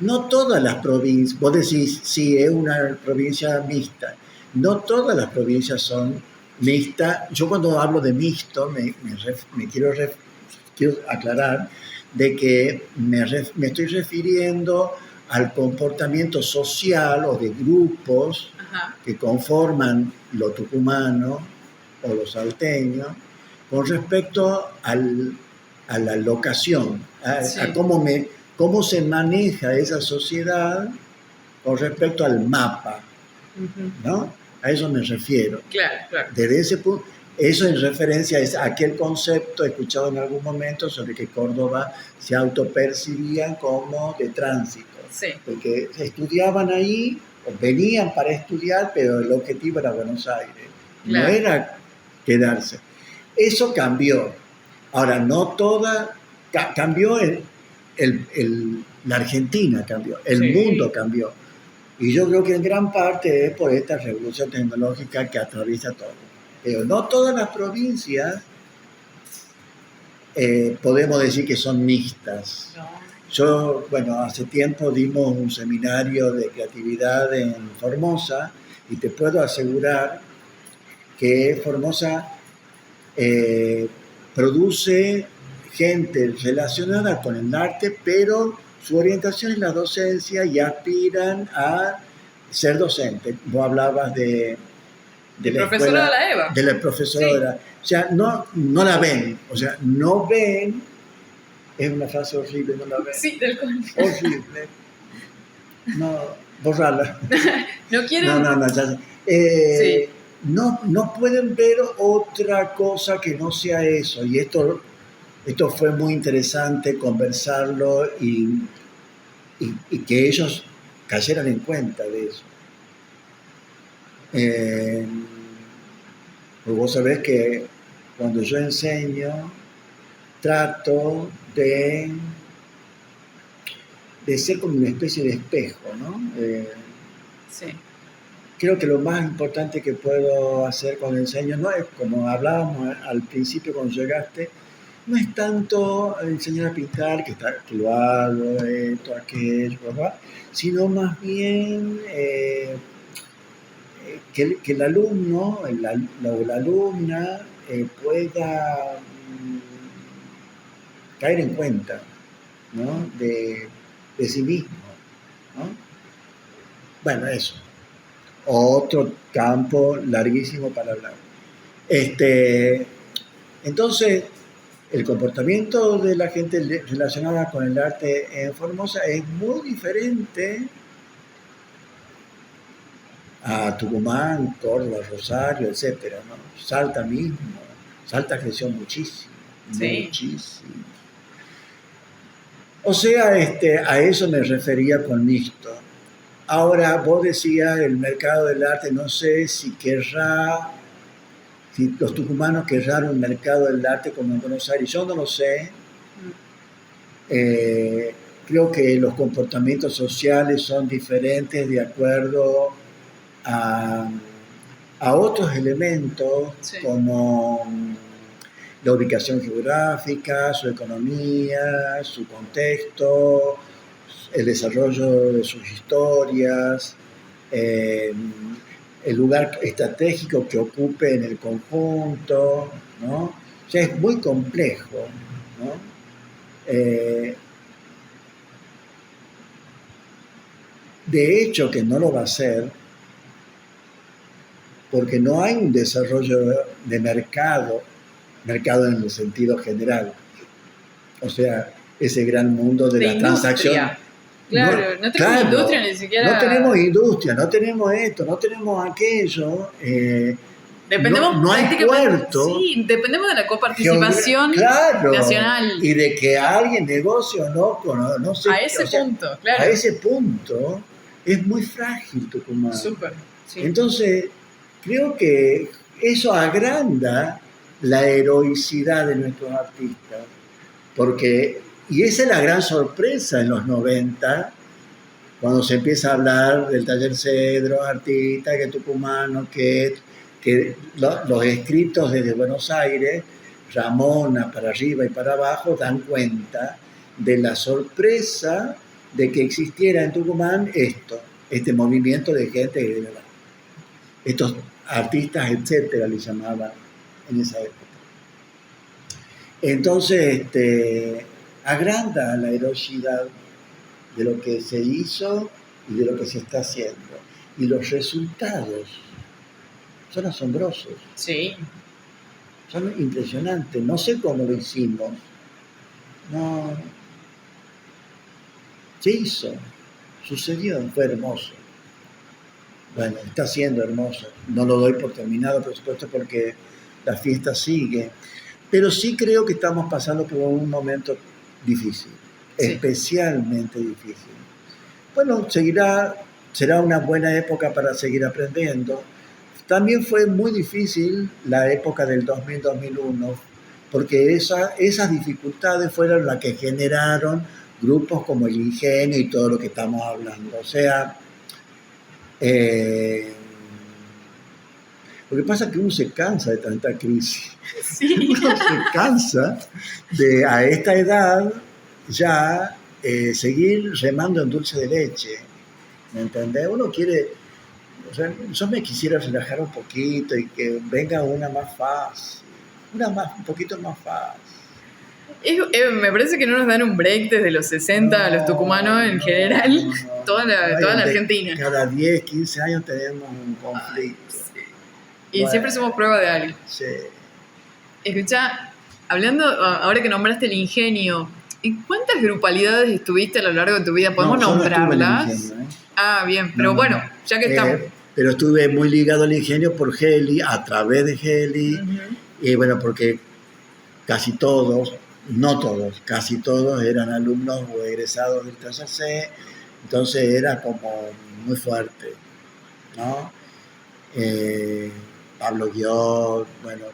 No todas las provincias, vos decís, sí, es una provincia mixta, no todas las provincias son mixtas. Yo cuando hablo de mixto me quiero aclarar de que me estoy refiriendo al comportamiento social o de grupos Ajá. que conforman lo tucumano o los salteños con respecto a la locación, Sí. a cómo se maneja esa sociedad con respecto al mapa, ¿no? A eso me refiero. Claro, claro. Desde ese punto, eso en referencia a aquel concepto escuchado en algún momento sobre que Córdoba se autopercibían como de tránsito, Sí. porque estudiaban ahí, o venían para estudiar, pero el objetivo era Buenos Aires, Claro. no era quedarse. Eso cambió. Ahora, no toda, cambió la Argentina cambió, el Sí. mundo cambió. Y yo creo que en gran parte es por esta revolución tecnológica que atraviesa todo. Pero no todas las provincias podemos decir que son mixtas. No. Yo, bueno, hace tiempo dimos un seminario de creatividad en Formosa y te puedo asegurar que Formosa produce gente relacionada con el arte, pero su orientación es la docencia y aspiran a ser docentes. Vos hablabas de la profesora escuela, de la EVA. de la profesora. Sí. O sea, no la ven. O sea, no ven. Es una frase horrible, no la ven. Sí, del colegio. Horrible. No, borrala. No quieren. No, ya. Sí. No pueden ver otra cosa que no sea eso. Y esto fue muy interesante conversarlo y que ellos cayeran en cuenta de eso. Pues vos sabés que cuando yo enseño, trato de ser como una especie de espejo, ¿no? Sí. Creo que lo más importante que puedo hacer cuando enseño, no es como hablábamos al principio cuando llegaste, no es tanto enseñar a pintar, que lo hago, esto, aquello, ¿verdad? Sino más bien que el alumno o la alumna pueda caer en cuenta, ¿no? de sí mismo, ¿no? Bueno, eso. Otro campo larguísimo para hablar. Entonces, el comportamiento de la gente relacionada con el arte en Formosa es muy diferente a Tucumán, Córdoba, Rosario, etc., ¿no? Salta mismo. Salta creció muchísimo. Sí. Muchísimo. O sea, a eso me refería con mixto. Ahora, vos decías el mercado del arte, no sé si los tucumanos querrán un mercado del arte como en Buenos Aires, yo no lo sé. Creo que los comportamientos sociales son diferentes de acuerdo a otros elementos, sí, como la ubicación geográfica, su economía, su contexto, el desarrollo de sus historias, el lugar estratégico que ocupe en el conjunto, ¿no? O sea, es muy complejo, ¿no? De hecho, que no lo va a hacer porque no hay un desarrollo de mercado en el sentido general. O sea, ese gran mundo de la transacción. Claro, no tenemos industria ni siquiera. No tenemos industria, no tenemos esto, no tenemos aquello. Dependemos no hay puerto. Sí, dependemos de la coparticipación nacional. Y de que alguien negocie o no sé. A ese punto, claro. A ese punto es muy frágil Tucumán. Súper, sí. Entonces, creo que eso agranda la heroicidad de nuestros artistas. Y esa es la gran sorpresa en los 90, cuando se empieza a hablar del Taller Cedro, artistas, que tucumano, que los escritos desde Buenos Aires, Ramona para arriba y para abajo, dan cuenta de la sorpresa de que existiera en Tucumán este movimiento de gente, estos artistas, etcétera, le llamaban en esa época. Entonces, agranda la heroicidad de lo que se hizo y de lo que se está haciendo. Y los resultados son asombrosos. Sí. Son impresionantes. No sé cómo lo hicimos. No. Se hizo. Sucedió. Fue hermoso. Bueno, está siendo hermoso. No lo doy por terminado, por supuesto, porque la fiesta sigue. Pero sí creo que estamos pasando por un momento difícil. Sí. Especialmente difícil. Bueno, será una buena época para seguir aprendiendo. También fue muy difícil la época del 2000-2001, porque esas dificultades fueron las que generaron grupos como el Ingenio y todo lo que estamos hablando. O sea, lo que pasa es que uno se cansa de tanta crisis. Sí. Uno se cansa de, a esta edad, ya seguir remando en dulce de leche. ¿Me entendés? Uno quiere... O sea, yo me quisiera relajar un poquito y que venga una más fácil, un poquito más fácil. Me parece que no nos dan un break desde los 60 a los tucumanos en general, toda la Argentina. Cada 10, 15 años tenemos un conflicto. Sí. Y siempre somos prueba de algo. Sí. Escucha, hablando, ahora que nombraste el Ingenio, ¿en cuántas grupalidades estuviste a lo largo de tu vida? ¿Podemos nombrarlas? No estuve en el Ingenio, Ah, bien, pero bueno, ya que estamos... Pero estuve muy ligado al Ingenio por Geli, a través de Geli, y bueno, porque casi todos, no todos, casi todos eran alumnos o egresados del taller C, entonces era como muy fuerte, ¿no? Pablo Guiot, bueno,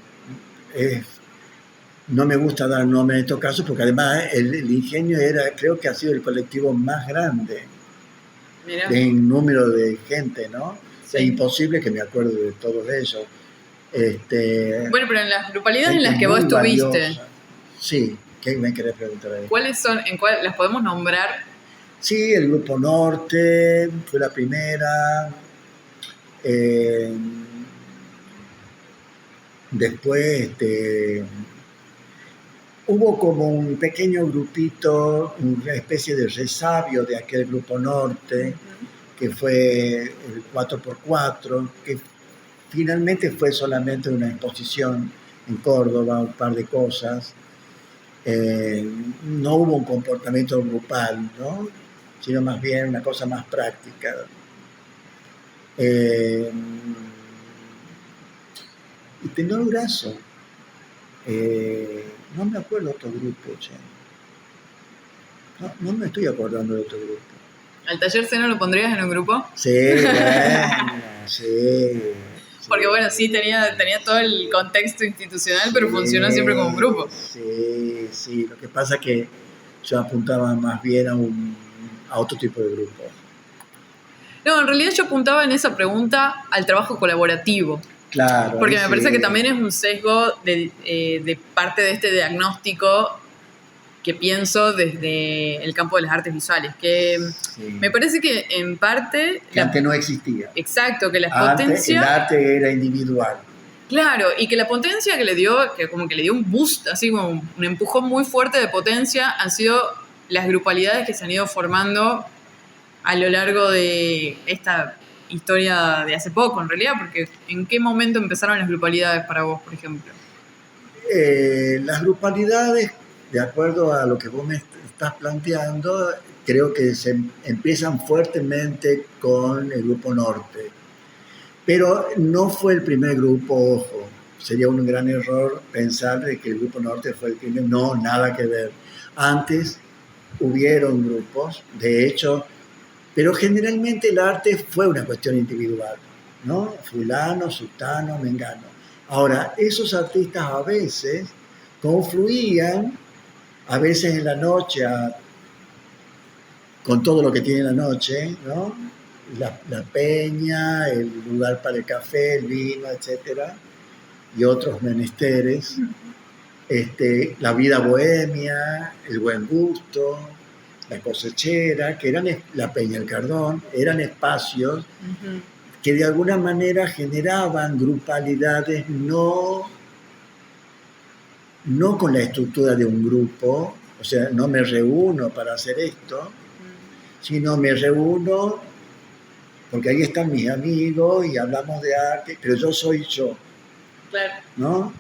no me gusta dar nombre en estos casos porque además el Ingenio creo que ha sido el colectivo más grande. Mirá. En número de gente, ¿no? Sí. Es imposible que me acuerde de todos ellos. Bueno, pero en las grupalidades en las que vos estuviste. Valiosa. Sí, ¿qué me querés preguntar ahí? ¿Cuáles son? ¿En cuál las podemos nombrar? Sí, el Grupo Norte fue la primera. Después hubo como un pequeño grupito, una especie de resabio de aquel Grupo Norte, que fue el 4x4, que finalmente fue solamente una exposición en Córdoba, un par de cosas. No hubo un comportamiento grupal, ¿no? Sino más bien una cosa más práctica. Y Tenor Brazo. No me acuerdo de otro grupo, che. No me estoy acordando de otro grupo. ¿Al Taller C no lo pondrías en un grupo? Sí, bueno, sí. Porque bueno, sí tenía todo el contexto institucional, pero funcionó siempre como un grupo. Sí. Lo que pasa es que yo apuntaba más bien a otro tipo de grupo. No, en realidad yo apuntaba en esa pregunta al trabajo colaborativo. Claro. Porque me parece que también es un sesgo de parte de este diagnóstico que pienso desde el campo de las artes visuales, que me parece que en parte... Que antes no existía. Exacto, que la antes potencia... el arte era individual. Claro, y que la potencia que le dio un boost, así como un empujón muy fuerte de potencia, han sido las grupalidades que se han ido formando a lo largo de esta historia de hace poco, en realidad, porque ¿en qué momento empezaron las grupalidades para vos, por ejemplo? Las grupalidades, de acuerdo a lo que vos me estás planteando, creo que se empiezan fuertemente con el Grupo Norte. Pero no fue el primer grupo, ojo. Sería un gran error pensar de que el Grupo Norte fue el primer. No, nada que ver. Antes hubieron grupos, de hecho, pero generalmente el arte fue una cuestión individual, ¿no? Fulano, sultano, mengano. Ahora, esos artistas a veces confluían, a veces en la noche, con todo lo que tiene la noche, ¿no? La peña, el lugar para el café, el vino, etcétera, y otros menesteres. La vida bohemia, el buen gusto, la cosechera, que eran la Peña del Cardón, eran espacios Ujú. que de alguna manera generaban grupalidades no con la estructura de un grupo, o sea, no me reúno para hacer esto, sino me reúno porque ahí están mis amigos y hablamos de arte, pero yo soy yo, Claro. ¿no?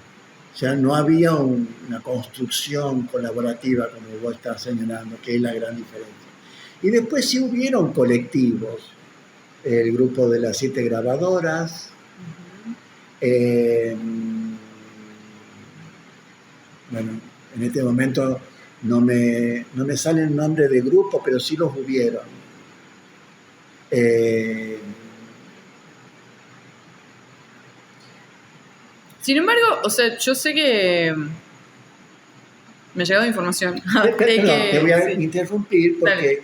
O sea, no había una construcción colaborativa, como vos estás señalando, que es la gran diferencia. Y después sí hubieron colectivos, el grupo de las 7 grabadoras, eh, bueno, en este momento no me sale el nombre de grupo, pero sí los hubieron. Sin embargo, o sea, yo sé que me ha llegado información. Perdón, te voy a Sí. interrumpir porque Dale.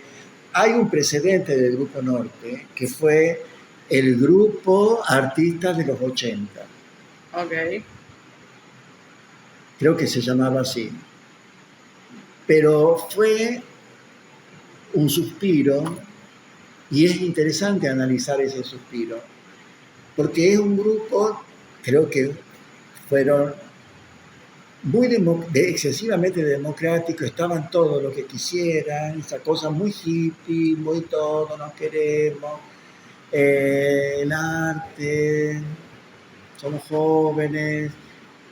hay un precedente del Grupo Norte que fue el grupo Artistas de los 80. Ok. Creo que se llamaba así. Pero fue un suspiro y es interesante analizar ese suspiro porque es un grupo, creo que fueron muy excesivamente democrático, estaban todos los que quisieran, esa cosa muy hippie, muy todo, nos queremos, el arte, somos jóvenes,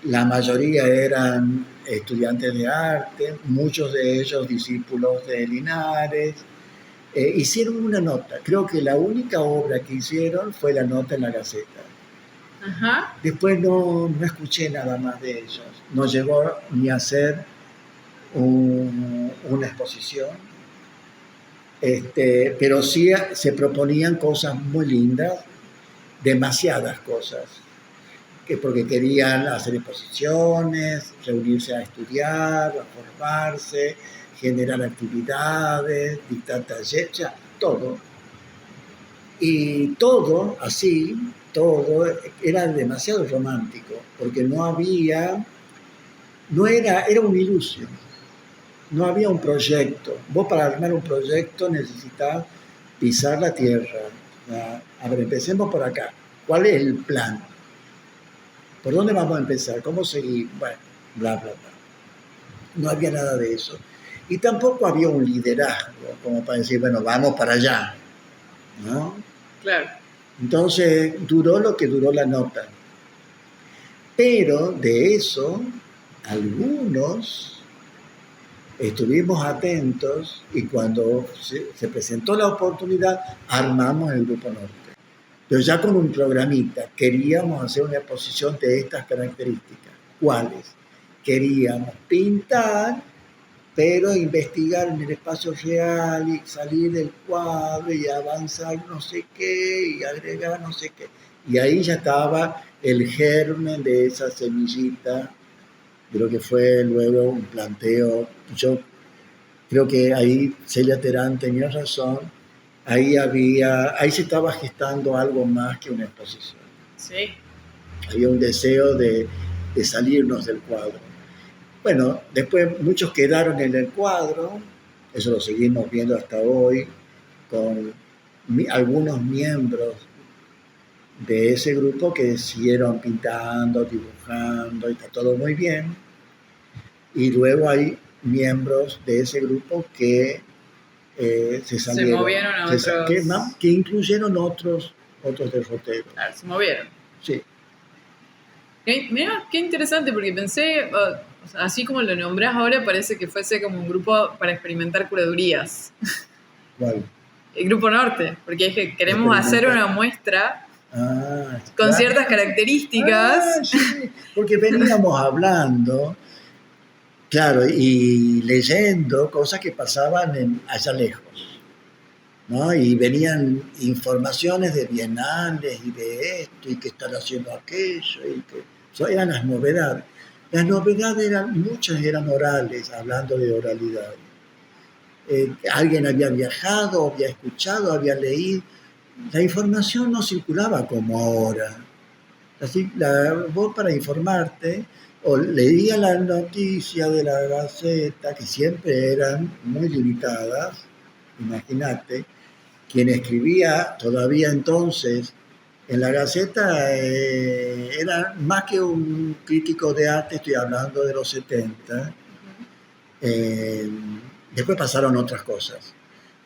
la mayoría eran estudiantes de arte, muchos de ellos discípulos de Linares, hicieron una nota, creo que la única obra que hicieron fue la nota en la Gaceta. Ajá. Después no escuché nada más de ellos. No llegó ni a hacer una exposición. Pero sí se proponían cosas muy lindas, demasiadas cosas, porque querían hacer exposiciones, reunirse a estudiar, a formarse, generar actividades, dictar talleres, todo. Y todo así, todo era demasiado romántico, porque era una ilusión, no había un proyecto. Vos para armar un proyecto necesitas pisar la tierra. A ver, empecemos por acá. ¿Cuál es el plan? ¿Por dónde vamos a empezar? ¿Cómo seguir? Bueno, bla, bla, bla. No había nada de eso. Y tampoco había un liderazgo, como para decir, bueno, vamos para allá, ¿no? Claro. Entonces duró lo que duró la nota. Pero de eso, algunos estuvimos atentos y cuando se presentó la oportunidad, armamos el Grupo Norte. Pero ya con un programita, queríamos hacer una exposición de estas características. ¿Cuáles? Queríamos pintar, pero investigar en el espacio real y salir del cuadro y avanzar no sé qué y agregar no sé qué. Y ahí ya estaba el germen de esa semillita de lo que fue luego un planteo. Yo creo que ahí Celia Terán tenía razón, ahí se estaba gestando algo más que una exposición. Sí. Había un deseo de salirnos del cuadro. Bueno, después muchos quedaron en el cuadro, eso lo seguimos viendo hasta hoy, con algunos miembros de ese grupo que siguieron pintando, dibujando, y está todo muy bien. Y luego hay miembros de ese grupo que se salieron. Se movieron a otros. Que incluyeron otros derroteros. Claro, se movieron. Sí. Mira, qué interesante, porque pensé, así como lo nombrás ahora, parece que fuese como un grupo para experimentar curadurías. ¿Cuál? El Grupo Norte, porque es que queremos hacer una muestra con ciertas características. Sí, porque veníamos hablando, claro, y leyendo cosas que pasaban allá lejos, ¿no? Y venían informaciones de bienales y de esto, y que están haciendo aquello, y que eso eran las novedades. Las novedades muchas eran orales, hablando de oralidad. Alguien había viajado, había escuchado, había leído. La información no circulaba como ahora. Así, vos para informarte o leía las noticias de la Gaceta, que siempre eran muy limitadas, imagínate, quien escribía todavía entonces en la Gaceta era más que un crítico de arte, estoy hablando de los 70. eh, Después pasaron otras cosas,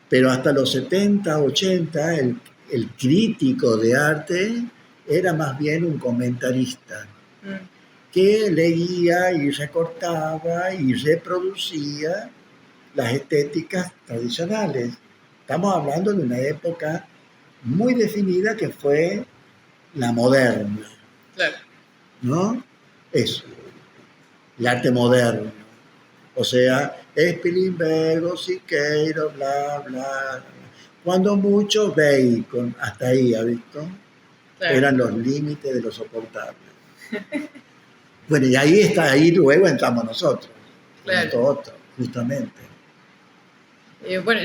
pero hasta los 70, 80, el crítico de arte era más bien un comentarista que leía y recortaba y reproducía las estéticas tradicionales. Estamos hablando de una época muy definida que fue la moderna, Claro. ¿no? Eso, el arte moderno. O sea, Spilimbergo, Siqueiro, bla, bla. Cuando mucho Bacon, hasta ahí, ¿ha visto? Claro. Eran los límites de lo soportable. Bueno, y ahí está, ahí luego entramos nosotros, Claro. esto otro, justamente. Bueno,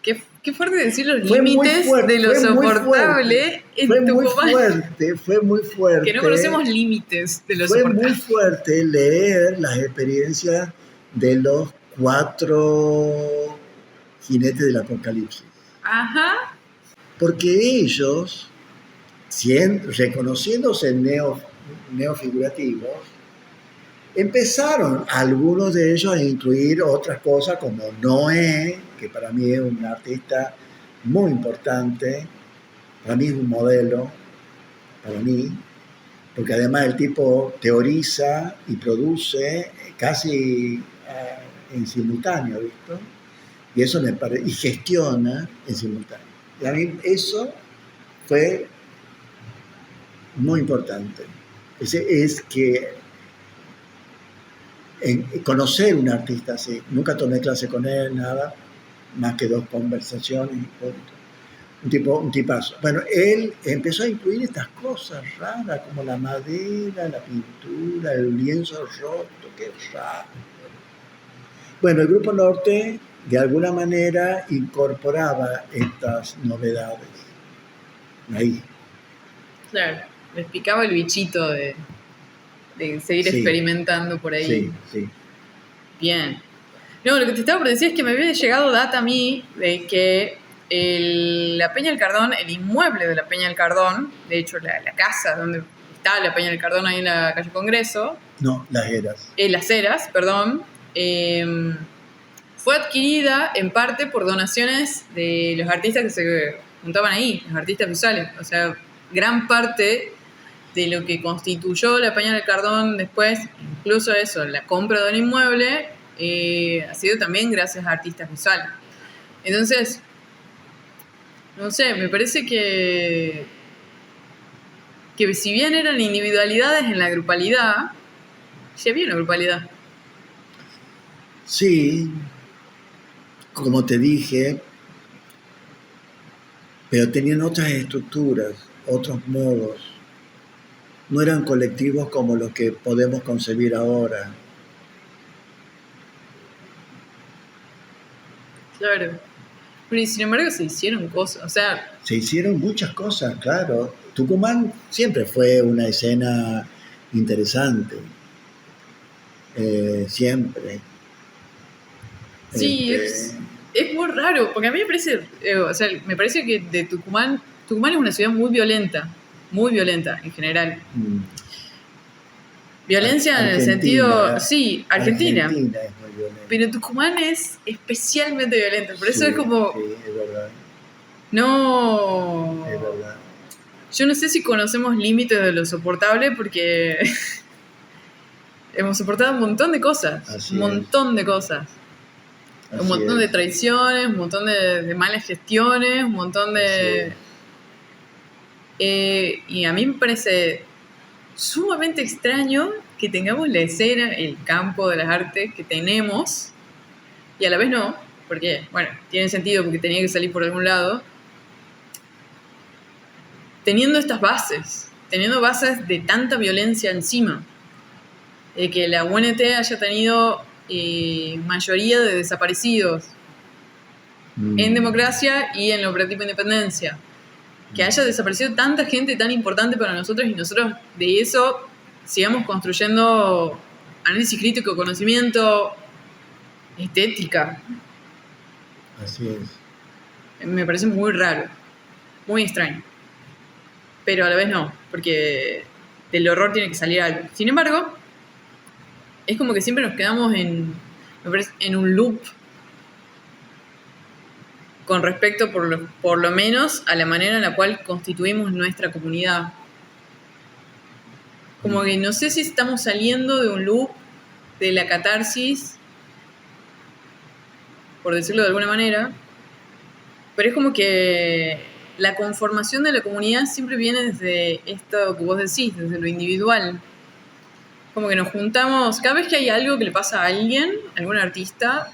qué fuerte decir los Fue muy límites fuerte, de lo fue muy soportable en Fue muy Tucumán. fue muy fuerte. Que no conocemos límites de lo Fue soportable. muy fuerte leer las experiencias de los 4 jinetes del apocalipsis. Ajá. Porque ellos, reconociéndose neofigurativos, empezaron algunos de ellos a incluir otras cosas como Noé, que para mí es un artista muy importante, para mí es un modelo, para mí, porque además el tipo teoriza y produce casi en simultáneo, ¿visto? Y eso me parece, y gestiona en simultáneo. Y a mí eso fue muy importante. Es que conocer un artista así, nunca tomé clase con él, nada, más que 2 conversaciones y punto. Un tipazo. Bueno, él empezó a incluir estas cosas raras como la madera, la pintura, el lienzo roto, qué raro. Bueno, el Grupo Norte de alguna manera incorporaba estas novedades. Ahí. Claro, les picaba el bichito de seguir experimentando por ahí. Sí. Bien. No, lo que te estaba por decir es que me había llegado data a mí de que la Peña del Cardón, el inmueble de la Peña del Cardón, de hecho la casa donde está la Peña del Cardón ahí en la calle Congreso. No, Las Heras. Las Heras, perdón. Fue adquirida en parte por donaciones de los artistas que se juntaban ahí, los artistas visuales. O sea, gran parte de lo que constituyó la Peña del Cardón después, incluso eso, la compra de un inmueble, ha sido también gracias a artistas visuales. Entonces, no sé, me parece que si bien eran individualidades en la grupalidad, ya había una grupalidad. Sí, como te dije, pero tenían otras estructuras, otros modos. No eran colectivos como los que podemos concebir ahora. Claro. Pero y sin embargo se hicieron cosas, o sea... Se hicieron muchas cosas, claro. Tucumán siempre fue una escena interesante. Siempre. Sí, es muy raro, porque a mí me parece, me parece que de Tucumán es una ciudad muy violenta en general. Violencia en el sentido, sí, Argentina es muy violenta. Pero Tucumán es especialmente violenta, por eso sí, es como... Sí, es verdad. No... Es verdad. Yo no sé si conocemos límites de lo soportable porque hemos soportado un montón de cosas, Así un montón de cosas. Así un montón es. de traiciones, un montón de malas gestiones, un montón de... y a mí me parece sumamente extraño que tengamos la escena, el campo de las artes que tenemos, y a la vez no, porque, bueno, tiene sentido porque tenía que salir por algún lado, teniendo estas bases, teniendo bases de tanta violencia encima, de que la UNT haya tenido mayoría de desaparecidos en democracia y en la operativa independencia, que haya desaparecido tanta gente tan importante para nosotros y nosotros de eso sigamos construyendo análisis crítico, conocimiento, estética. Así es. Me parece muy raro, muy extraño. Pero a la vez no, porque del horror tiene que salir algo. Sin embargo, es como que siempre nos quedamos en un loop con respecto, por lo menos, a la manera en la cual constituimos nuestra comunidad. Como que no sé si estamos saliendo de un loop de la catarsis, por decirlo de alguna manera, pero es como que la conformación de la comunidad siempre viene desde esto que vos decís, desde lo individual. Como que nos juntamos, cada vez que hay algo que le pasa a alguien, a algún artista,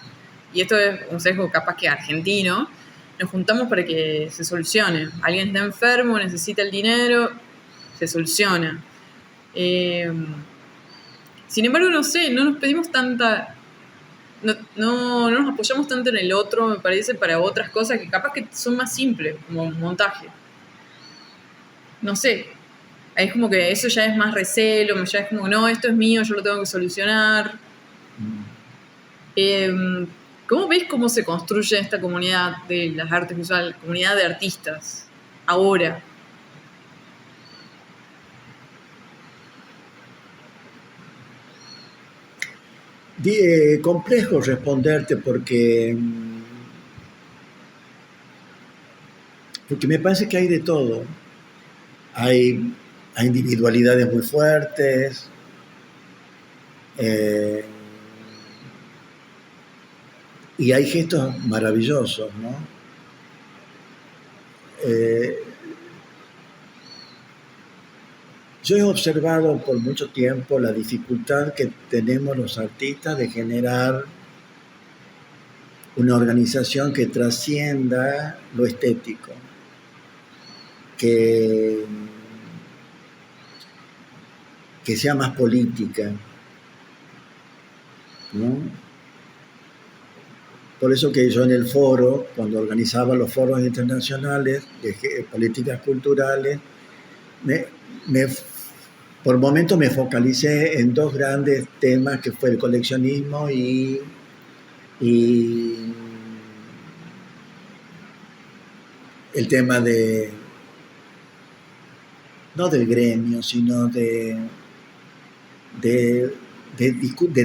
y esto es un sesgo capaz que argentino, nos juntamos para que se solucione. Alguien está enfermo, necesita el dinero, se soluciona. Sin embargo, no sé, no nos pedimos tanta... No nos apoyamos tanto en el otro, me parece, para otras cosas que capaz que son más simples, como un montaje. No sé, es como que eso ya es más recelo, ya es como, no, esto es mío, yo lo tengo que solucionar. ¿Cómo ves cómo se construye esta comunidad de las artes visuales, comunidad de artistas, ahora? Complejo responderte porque me parece que hay de todo. Hay individualidades muy fuertes, y hay gestos maravillosos, ¿no? Yo he observado por mucho tiempo la dificultad que tenemos los artistas de generar una organización que trascienda lo estético, que sea más política, ¿no? Por eso que yo en el foro, cuando organizaba los foros internacionales de políticas culturales, por momentos me focalicé en dos grandes temas, que fue el coleccionismo y el tema no del gremio, sino de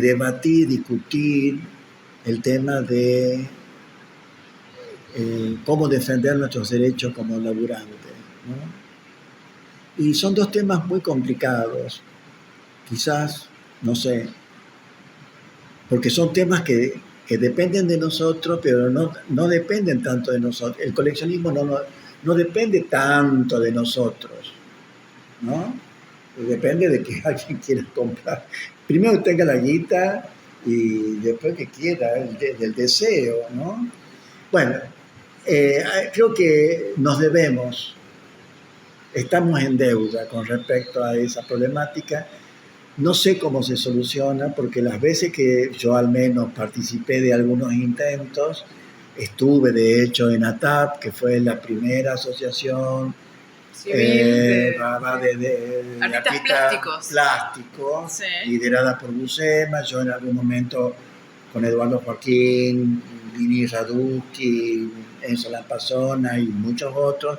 debatir, discutir el tema de cómo defender nuestros derechos como laburantes, ¿no? Y son dos temas muy complicados, quizás, no sé, porque son temas que dependen de nosotros, pero no dependen tanto de nosotros. El coleccionismo no depende tanto de nosotros, ¿no? Depende de que alguien quiera comprar. Primero que tenga la guita y después que quiera, del deseo, ¿no? Bueno, creo que nos debemos, estamos en deuda con respecto a esa problemática. No sé cómo se soluciona, porque las veces que yo al menos participé de algunos intentos, estuve de hecho en ATAP, que fue la primera asociación civil de artistas plásticos, sí, liderada por Buscema. Yo en algún momento con Eduardo Joaquín, Lini Raduski, Enzo Lampazona y muchos otros,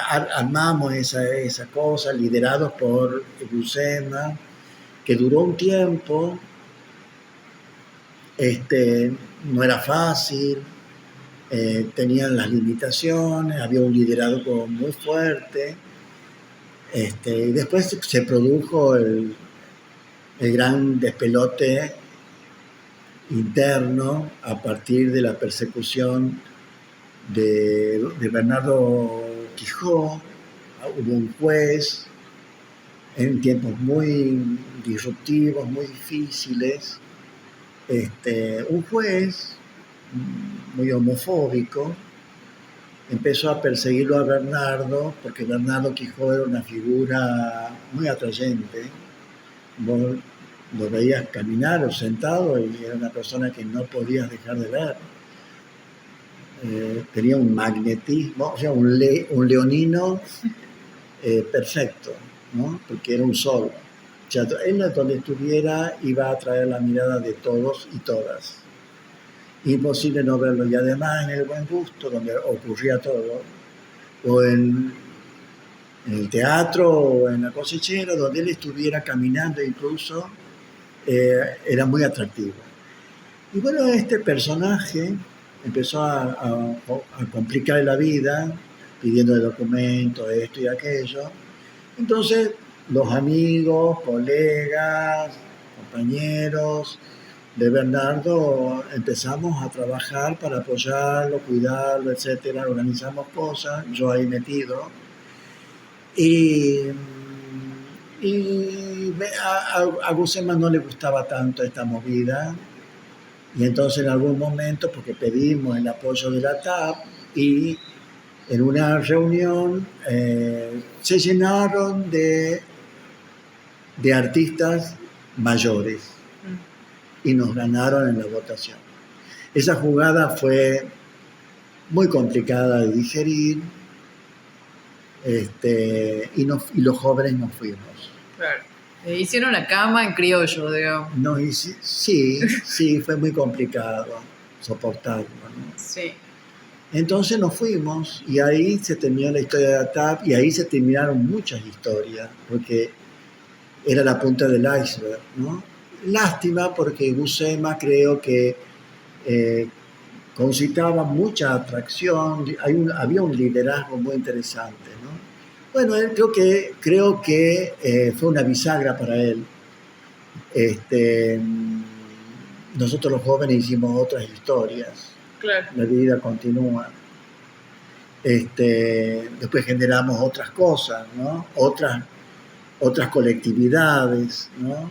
armamos esa cosa, liderados por Buscema, que duró un tiempo. No era fácil, tenían las limitaciones, había un liderazgo muy fuerte, y después se produjo el gran despelote interno a partir de la persecución de Bernardo Quijó. Hubo un juez en tiempos muy disruptivos, muy difíciles, un juez muy homofóbico empezó a perseguirlo a Bernardo, porque Bernardo Quijó era una figura muy atrayente. Vos lo veías caminar o sentado y era una persona que no podías dejar de ver. Tenía un magnetismo, o sea, un leonino perfecto, ¿no? Porque era un sol. O sea, él donde estuviera iba a atraer la mirada de todos y todas. Imposible no verlo. Y además en el Buen Gusto, donde ocurría todo, o en el teatro o en la cosechera, donde él estuviera caminando incluso, era muy atractivo. Y bueno, este personaje empezó a complicar la vida, pidiendo documentos, esto y aquello. Entonces, los amigos, colegas, compañeros de Bernardo empezamos a trabajar para apoyarlo, cuidarlo, etcétera. Organizamos cosas, yo ahí metido. Y a Gusema no le gustaba tanto esta movida, y entonces en algún momento, porque pedimos el apoyo de la TAP, y en una reunión se llenaron de artistas mayores y nos ganaron en la votación. Esa jugada fue muy complicada de digerir, y los jóvenes nos fuimos. Claro. Hicieron la cama en criollo, digamos. Sí, fue muy complicado soportarlo, ¿no? Sí. Entonces nos fuimos y ahí se terminó la historia de la TAP y ahí se terminaron muchas historias, porque era la punta del iceberg, ¿no? Lástima porque Gusema creo que concitaba mucha atracción, había un liderazgo muy interesante, ¿no? Bueno, creo que fue una bisagra para él. Nosotros los jóvenes hicimos otras historias. Claro. La vida continúa. Después generamos otras cosas, ¿no? Otras colectividades, ¿no?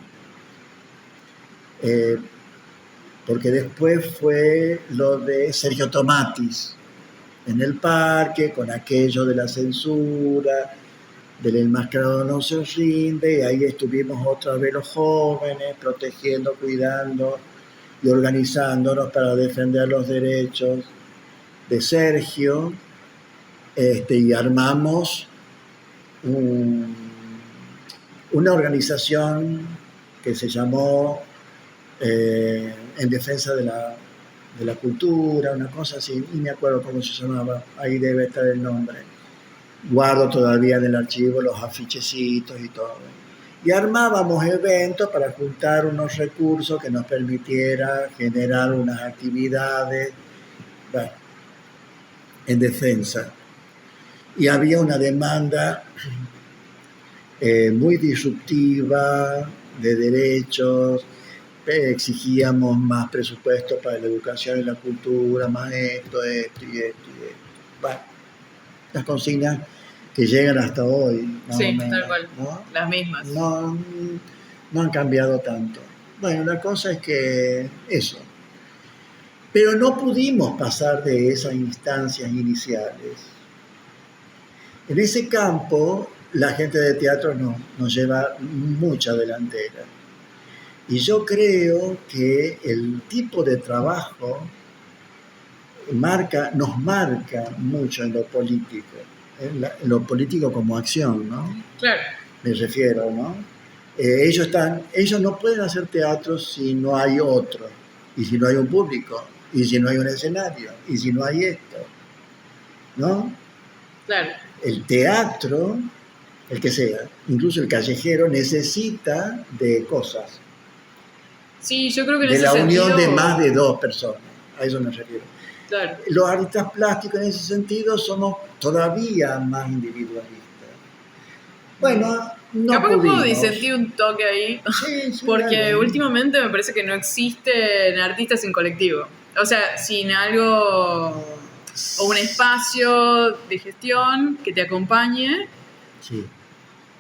Porque después fue lo de Sergio Tomatis en el parque, con aquello de la censura, del enmascarado no se rinde, y ahí estuvimos otra vez los jóvenes protegiendo, cuidando y organizándonos para defender los derechos de Sergio, y armamos una organización que se llamó En Defensa de la Cultura, una cosa así, y me acuerdo cómo se llamaba, ahí debe estar el nombre. Guardo todavía en el archivo los afichecitos y todo. Y armábamos eventos para juntar unos recursos que nos permitiera generar unas actividades, bueno, en defensa. Y había una demanda muy disruptiva de derechos, exigíamos más presupuesto para la educación y la cultura, más esto. Bueno, las consignas que llegan hasta hoy. Sí, tal cual, ¿no? Las mismas. No han cambiado tanto. Bueno, la cosa es que eso. Pero no pudimos pasar de esas instancias iniciales. En ese campo, la gente de teatro nos lleva mucha delantera. Y yo creo que el tipo de trabajo nos marca mucho en lo político. En lo político como acción, ¿no? Claro. Me refiero, ¿no? Ellos no pueden hacer teatro si no hay otro, y si no hay un público, y si no hay un escenario, y si no hay esto, ¿no? Claro. El teatro, el que sea, incluso el callejero, necesita de cosas. Sí, yo creo que en de ese la unión sentido... de más de dos personas, a eso me refiero. Claro. Los artistas plásticos en ese sentido somos todavía más individualistas. Bueno, no capaz que pudimos. puedo disentir un toque ahí, sí, porque dale. últimamente me parece que no existen artistas sin colectivo. O sea, sin algo o un espacio de gestión que te acompañe. Sí.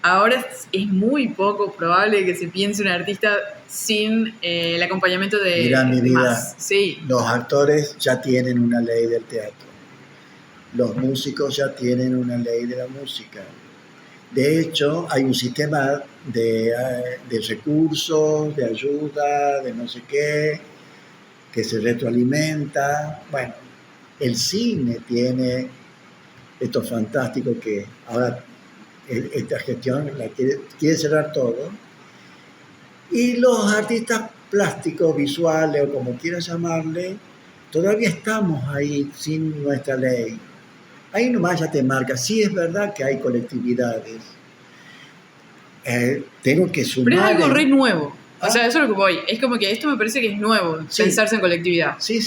Ahora es muy poco probable que se piense un artista sin el acompañamiento de Mirá, mi vida, más. Sí. Los actores ya tienen una ley del teatro. Los músicos ya tienen una ley de la música. De hecho, hay un sistema de recursos, de ayuda, de no sé qué, que se retroalimenta. Bueno, el cine tiene esto fantástico que ahora esta gestión quiere cerrar todo, Y los artistas plásticos, visuales o como quieras llamarle, todavía estamos ahí sin nuestra ley. Ahí nomás ya te marca. Sí es verdad que hay colectividades. Tengo que Pero es sumar... algo re nuevo. O sea, ¿Ah? eso es lo que voy. Es como que esto me parece que es nuevo, Sí. pensarse en colectividad. Sí.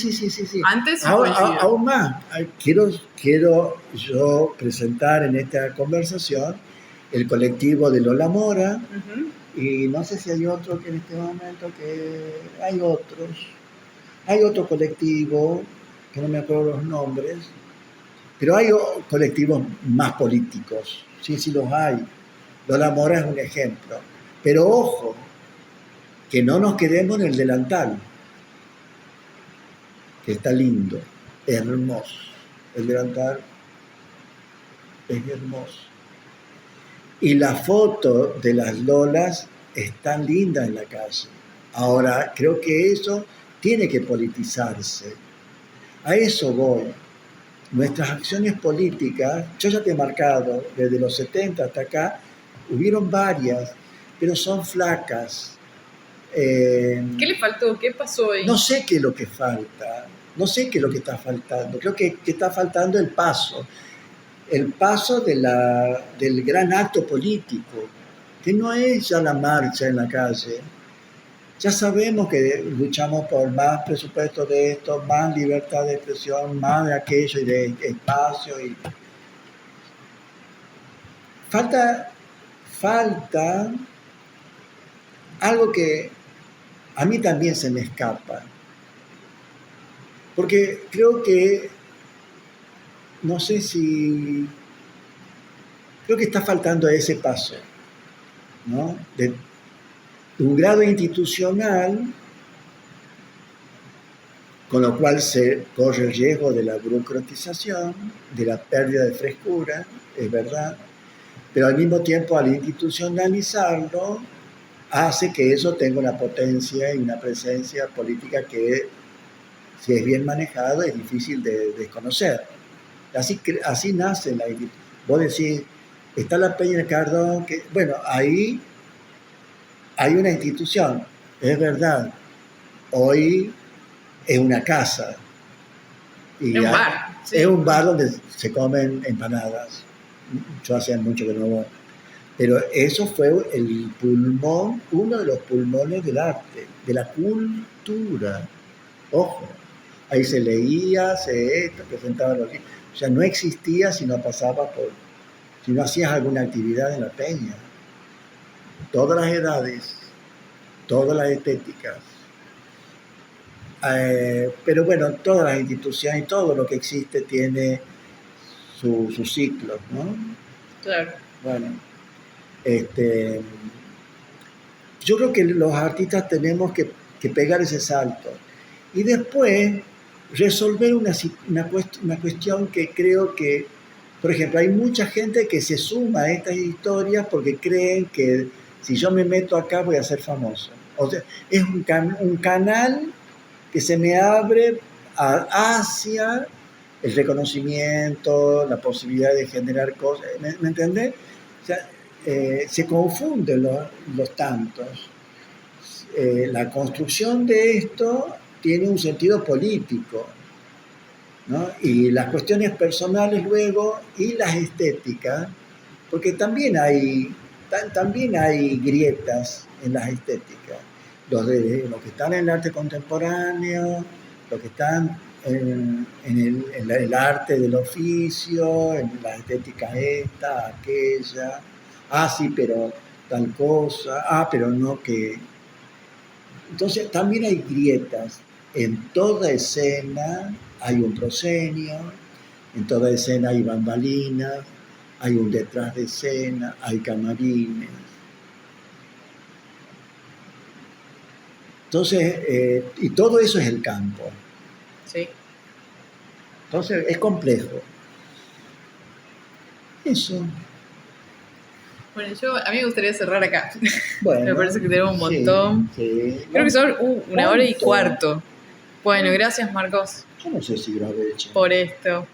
Antes sí Ahora, coincido. aún más, quiero yo presentar en esta conversación el colectivo de Lola Mora, Ujú. y no sé si hay otro que en este momento que... Hay otros. Hay otro colectivo, que no me acuerdo los nombres, pero hay colectivos más políticos. Sí los hay. Lola Mora es un ejemplo. Pero ojo, que no nos quedemos en el delantal, que está lindo, hermoso. El delantal es hermoso. Y la foto de las Lolas están lindas en la calle. Ahora, creo que eso tiene que politizarse. A eso voy. Nuestras acciones políticas, yo ya te he marcado, desde los 70 hasta acá, hubieron varias, pero son flacas. ¿Qué le faltó? ¿Qué pasó ahí? No sé qué es lo que falta, no sé qué es lo que está faltando. Creo que está faltando el paso del gran acto político, que no es ya la marcha en la calle. Ya sabemos que luchamos por más presupuesto de esto, más libertad de expresión, más de aquello y de espacio. Y... Falta algo que a mí también se me escapa. Porque creo que, no sé si, creo que está faltando ese paso, ¿no? De un grado institucional, con lo cual se corre el riesgo de la burocratización, de la pérdida de frescura, es verdad, pero al mismo tiempo al institucionalizarlo hace que eso tenga una potencia y una presencia política que, si es bien manejado, es difícil de desconocer. Así nace la institución. Vos decís, está la Peña del Cardón, que, bueno, ahí hay una institución, es verdad. Hoy es una casa. Y Es un bar. Sí. Es un bar donde se comen empanadas. Yo hace mucho que no voy. Pero eso fue el pulmón, uno de los pulmones del arte, de la cultura. Ojo, ahí se leía, se presentaba los libros. O sea, no existía si no pasaba si no hacías alguna actividad en la peña. Todas las edades, todas las estéticas. Pero bueno, todas las instituciones y todo lo que existe tiene sus ciclos, ¿no? Claro. Bueno, yo creo que los artistas tenemos que pegar ese salto y después resolver una cuestión que creo que, por ejemplo, hay mucha gente que se suma a estas historias porque creen que si yo me meto acá voy a ser famoso. O sea, es un canal que se me abre hacia el reconocimiento, la posibilidad de generar cosas, ¿me entendés? O sea, se confunden los tantos. La construcción de esto tiene un sentido político, ¿no? Y las cuestiones personales luego y las estéticas, porque también hay grietas en las estéticas. Los que están en el arte contemporáneo, los que están en el arte del oficio, en la estética esta, aquella, sí, pero tal cosa, pero no que... Entonces también hay grietas. En toda escena hay un proscenio, en toda escena hay bambalinas, hay un detrás de escena, hay camarines. Entonces, y todo eso es el campo. Sí. Entonces, es complejo. Eso. Bueno, a mí me gustaría cerrar acá. Bueno, me parece que tenemos un montón. Sí. Creo que son una hora y ¿Cuánto? cuarto. Bueno, gracias Marcos. Yo no sé si grabé, che. Por esto.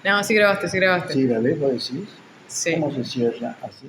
No, sí grabaste. Sí, grabé, vos decís. Sí. ¿Cómo se cierra? ¿Así?